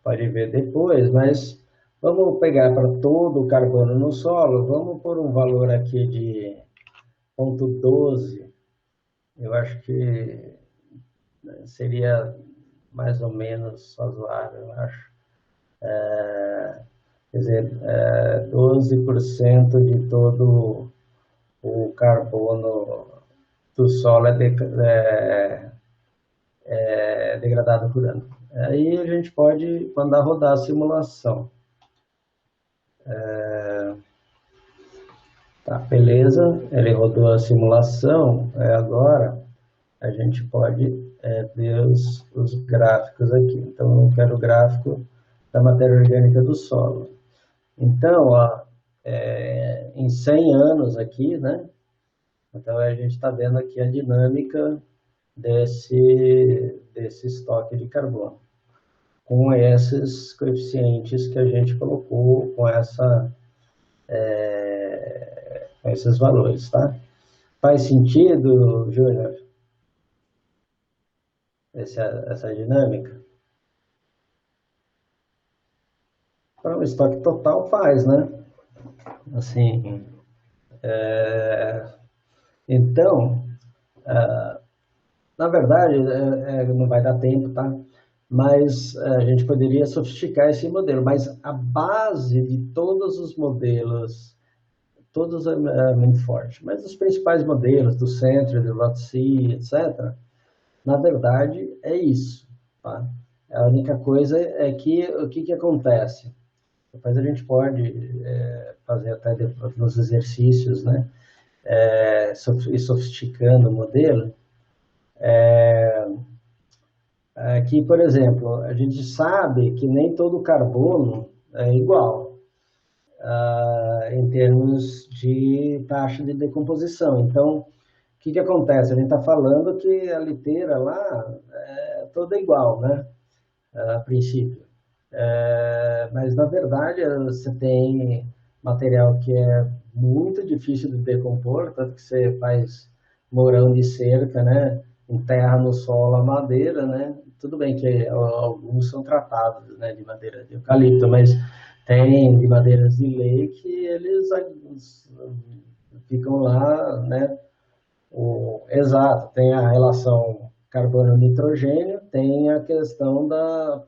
pode ver depois, mas vamos pegar para todo o carbono no solo, vamos pôr um valor aqui de 0,12. Eu acho que seria mais ou menos razoável, eu acho. Quer dizer, 12% de todo o carbono do solo é degradado por ano. Aí a gente pode mandar rodar a simulação. Tá, beleza, ele rodou a simulação, agora a gente pode ver os gráficos aqui. Então, eu quero o gráfico da matéria orgânica do solo. Então, em 100 anos aqui, né? Então, a gente está vendo aqui a dinâmica desse estoque de carbono, com esses coeficientes que a gente colocou, com esses valores, tá? Faz sentido, Júnior? Essa dinâmica? Para o estoque total faz, né? Assim, então, na verdade, não vai dar tempo, tá? Mas a gente poderia sofisticar esse modelo, mas a base de todos os modelos, todos é muito forte, mas os principais modelos do Centro, do ROTC, etc., na verdade, é isso, tá? A única coisa é que o que acontece? Depois a gente pode fazer até nos exercícios, né? Ir sofisticando o modelo. Aqui, por exemplo, a gente sabe que nem todo carbono é igual em termos de taxa de decomposição. Então, o que acontece? A gente está falando que a liteira lá é toda igual, né? A princípio. Mas, na verdade, você tem material que é muito difícil de decompor, tanto que você faz mourão de cerca, né? Enterra no solo a madeira, né? Tudo bem que alguns são tratados, né, de madeira de eucalipto, mas tem de madeiras de lei que eles ficam lá, né? Exato, tem a relação carbono-nitrogênio, tem a questão da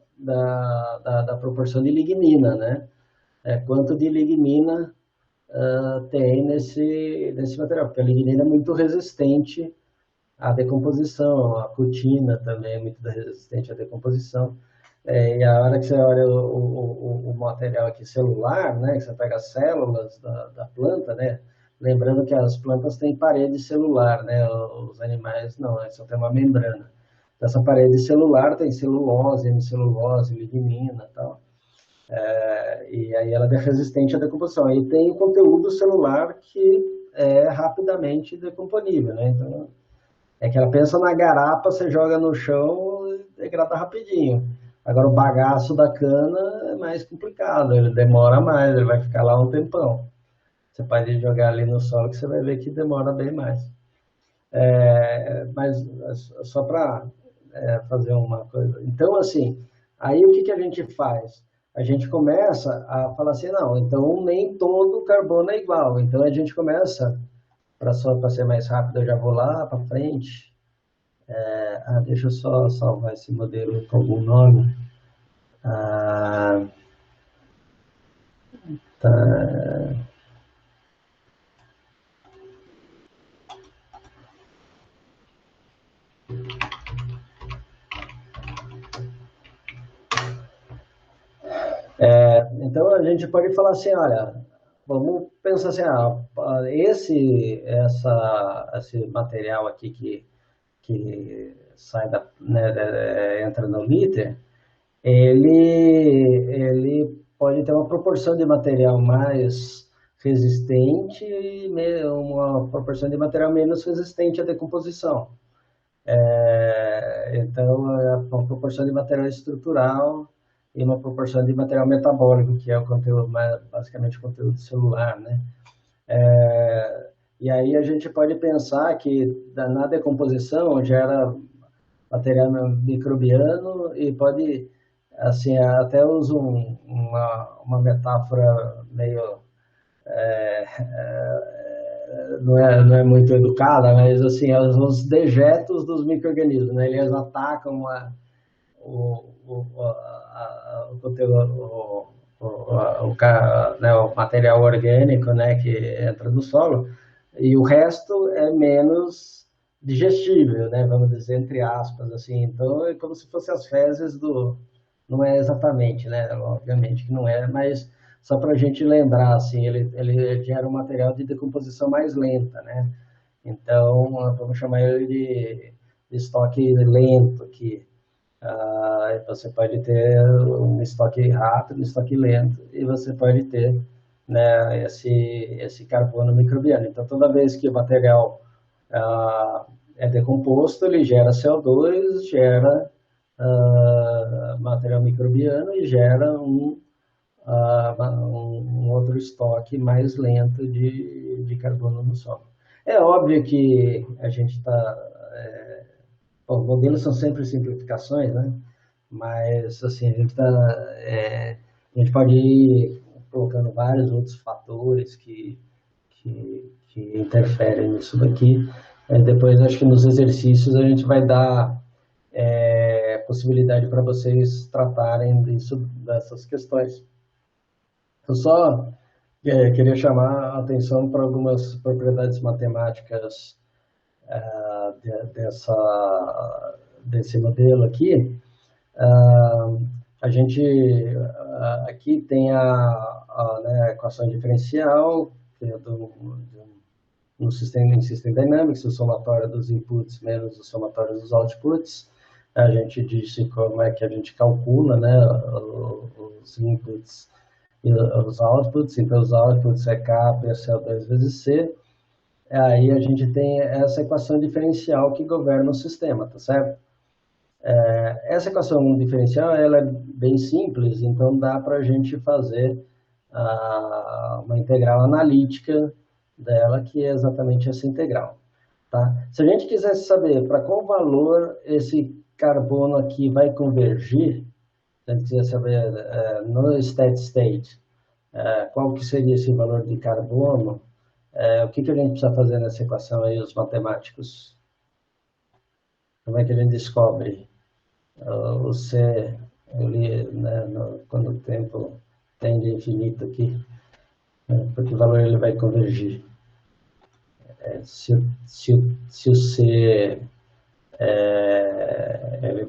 proporção de lignina, né? Quanto de lignina tem nesse material, porque a lignina é muito resistente à decomposição, a cutina também é muito resistente à decomposição. E a hora que você olha o material aqui celular, né, que você pega as células da planta, né, lembrando que as plantas têm parede celular, né, os animais não, só tem uma membrana. Essa parede celular tem celulose, hemicelulose, lignina e tal. E aí ela é resistente à decomposição. Aí tem o conteúdo celular que é rapidamente decomponível, né? Então, que ela pensa na garapa, você joga no chão e degrada rapidinho. Agora o bagaço da cana é mais complicado, ele demora mais, ele vai ficar lá um tempão. Você pode jogar ali no solo que você vai ver que demora bem mais. Mas só para fazer uma coisa. Então, assim, aí o que a gente faz? A gente começa a falar assim, não, então nem todo carbono é igual. Então a gente começa, para ser mais rápido, eu já vou lá para frente. Deixa eu só salvar esse modelo com algum nome. Tá. Então a gente pode falar assim, olha, vamos pensar assim, esse material aqui que sai entra no líther, ele pode ter uma proporção de material mais resistente e uma proporção de material menos resistente à decomposição. Então, é uma proporção de material estrutural e uma proporção de material metabólico, que é o conteúdo, basicamente o conteúdo celular, né? E aí a gente pode pensar que na decomposição gera material microbiano e pode, assim, até uso uma metáfora meio não é muito educada, mas assim, os dejetos dos micro-organismos, né? Eles atacam o conteúdo, o material orgânico, né, que entra no solo, e o resto é menos digestível, né, vamos dizer, entre aspas, assim. Então é como se fossem as fezes não é exatamente, né, obviamente que não é, mas só para a gente lembrar, assim, ele gera um material de decomposição mais lenta, né? Então, vamos chamar ele de estoque lento, que você pode ter um estoque rápido, um estoque lento, e você pode ter, né, esse carbono microbiano. Então, toda vez que o material é decomposto, ele gera CO2, gera material microbiano e gera um outro estoque mais lento de carbono no solo. É óbvio que a gente está... os modelos são sempre simplificações, né? Mas, assim, a gente pode ir colocando vários outros fatores que interferem nisso daqui. Depois, acho que nos exercícios a gente vai dar possibilidade para vocês tratarem dessas questões. Eu só queria chamar a atenção para algumas propriedades matemáticas desse modelo aqui. A gente aqui tem a equação diferencial, que é no System Dynamics, o somatório dos inputs menos o somatório dos outputs. A gente disse como é que a gente calcula, né, os inputs e os outputs. Então, os outputs é K vezes CO2 vezes C. Aí a gente tem essa equação diferencial que governa o sistema, tá certo? Essa equação diferencial, ela é bem simples, então dá para a gente fazer uma integral analítica dela, que é exatamente essa integral, tá? Se a gente quisesse saber para qual valor esse carbono aqui vai convergir, se a gente quiser saber no steady state, qual que seria esse valor de carbono, o que a gente precisa fazer nessa equação aí, os matemáticos? Como é que a gente descobre o C, né, quando o tempo tende a infinito aqui, para que valor ele vai convergir? Se o C ele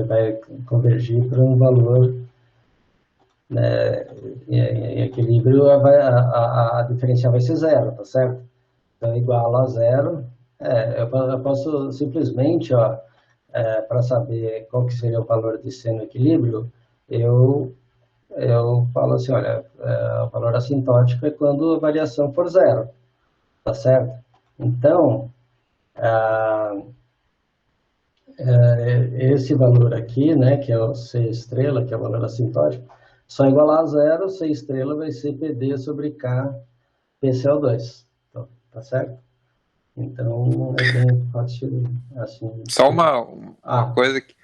vai convergir para um valor, né, em equilíbrio, a diferencial vai ser zero, tá certo? Então, igual a zero. Eu posso simplesmente, para saber qual que seria o valor de C no equilíbrio, eu falo assim, olha, o valor assintótico é quando a variação for zero, tá certo? Então, esse valor aqui, né, que é o C estrela, que é o valor assintótico, só igualar a zero, C estrela vai ser PD sobre K PCO2, então, tá certo? Então, é bem fácil, assim. Só uma Ah, coisa que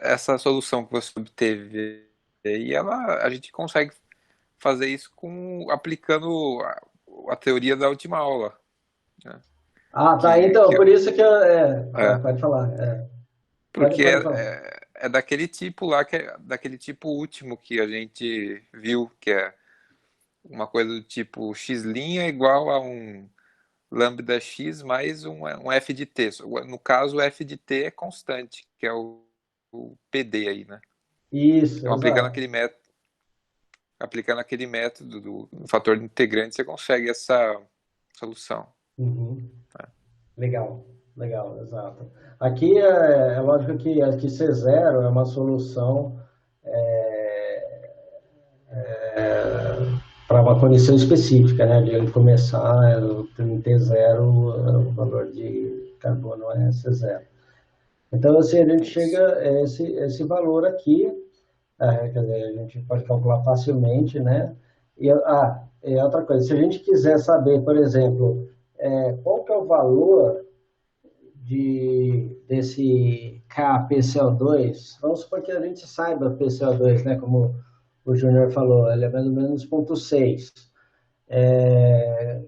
essa solução que você obteve aí, a gente consegue fazer isso aplicando a teoria da última aula, né? tá, Que, então, que, por isso que eu, é, pode falar, porque pode falar. é daquele tipo lá, daquele tipo último que a gente viu, que é uma coisa do tipo x' igual a um lambda x mais um f de t. No caso, o f de t é constante, que é o PD aí, né? Isso, Então, exato. aplicando aquele método do fator integrante, você consegue essa solução. Uhum. Legal, legal, exato. Aqui é lógico que C0 é uma solução é, para uma condição específica, né? De ele começar em T0, o valor de carbono é C0. Então, assim, a gente chega Isso. a esse valor aqui, quer dizer, a gente pode calcular facilmente, né? E outra coisa, se a gente quiser saber, por exemplo, qual que é o valor desse KPCO2, vamos supor que a gente saiba PCO2, né? Como o Júnior falou, ele é mais ou menos 0,6.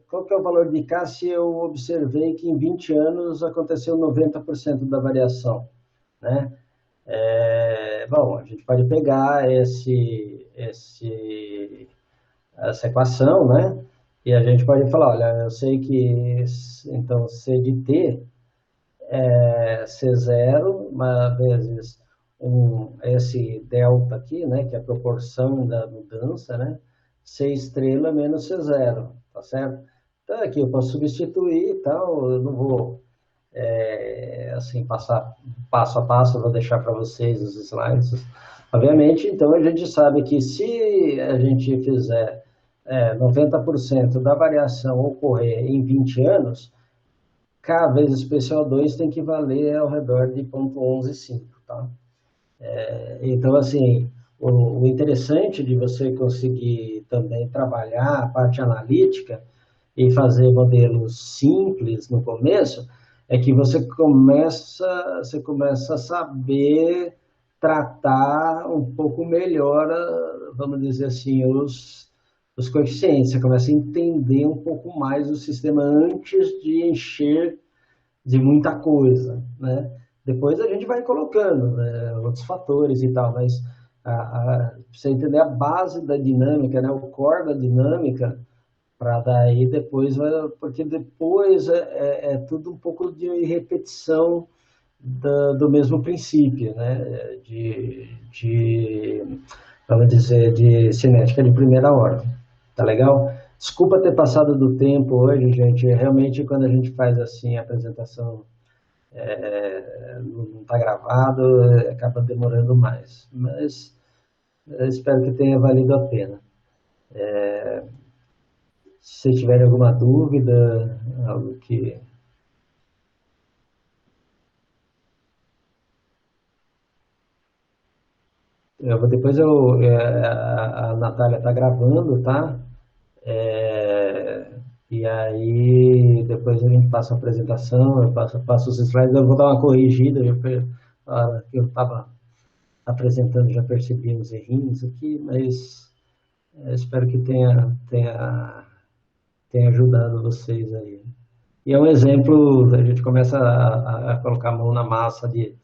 Qual que é o valor de K se eu observei que em 20 anos aconteceu 90% da variação, né? Bom, a gente pode pegar essa equação, né? E a gente pode falar, olha, eu sei que então C de T é C0 vezes esse delta aqui, né? Que é a proporção da mudança, né? C estrela menos C0, tá certo? Então aqui eu posso substituir e tal, eu não vou assim, passar passo a passo, vou deixar para vocês os slides. Obviamente, então a gente sabe que se a gente fizer 90% da variação ocorrer em 20 anos, K vezes PCO2 tem que valer ao redor de 0,115, tá? Então, assim, o interessante de você conseguir também trabalhar a parte analítica e fazer modelos simples no começo, é que você começa a saber tratar um pouco melhor, vamos dizer assim, os coeficientes. Você começa a entender um pouco mais o sistema antes de encher de muita coisa, né? Depois a gente vai colocando, né, outros fatores e tal, mas você entender a base da dinâmica, né, o core da dinâmica, para daí depois, porque depois é tudo um pouco de repetição do mesmo princípio, né, vamos dizer, de cinética de primeira ordem. Tá legal? Desculpa ter passado do tempo hoje, gente. Realmente, quando a gente faz assim a apresentação não está gravado, acaba demorando mais. Mas eu espero que tenha valido a pena. Se tiverem alguma dúvida, algo que. A Natália está gravando, tá? E aí depois a gente passa a apresentação, eu passo os slides, eu vou dar uma corrigida, a hora que eu estava apresentando já percebi uns errinhos aqui, mas espero que tenha ajudado vocês aí. E é um exemplo, a gente começa a colocar a mão na massa de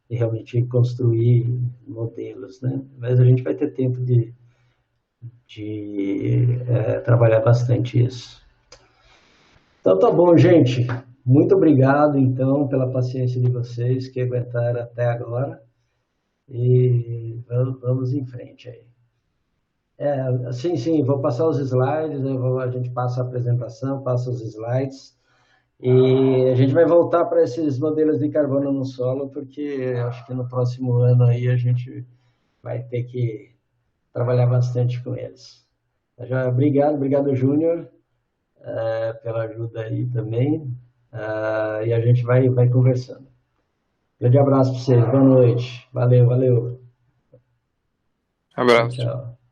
realmente construir modelos, né? Mas a gente vai ter tempo de trabalhar bastante isso. Então tá bom, gente. Muito obrigado, então, pela paciência de vocês que aguentaram até agora. E vamos em frente aí. Sim, vou passar os slides, a gente passa a apresentação, passa os slides. E a gente vai voltar para esses modelos de carbono no solo, porque acho que no próximo ano aí a gente vai ter que trabalhar bastante com eles. Obrigado, Júnior, pela ajuda aí também. E a gente vai conversando. Grande abraço para vocês, boa noite. Valeu. Um Tchau, abraço. tchau.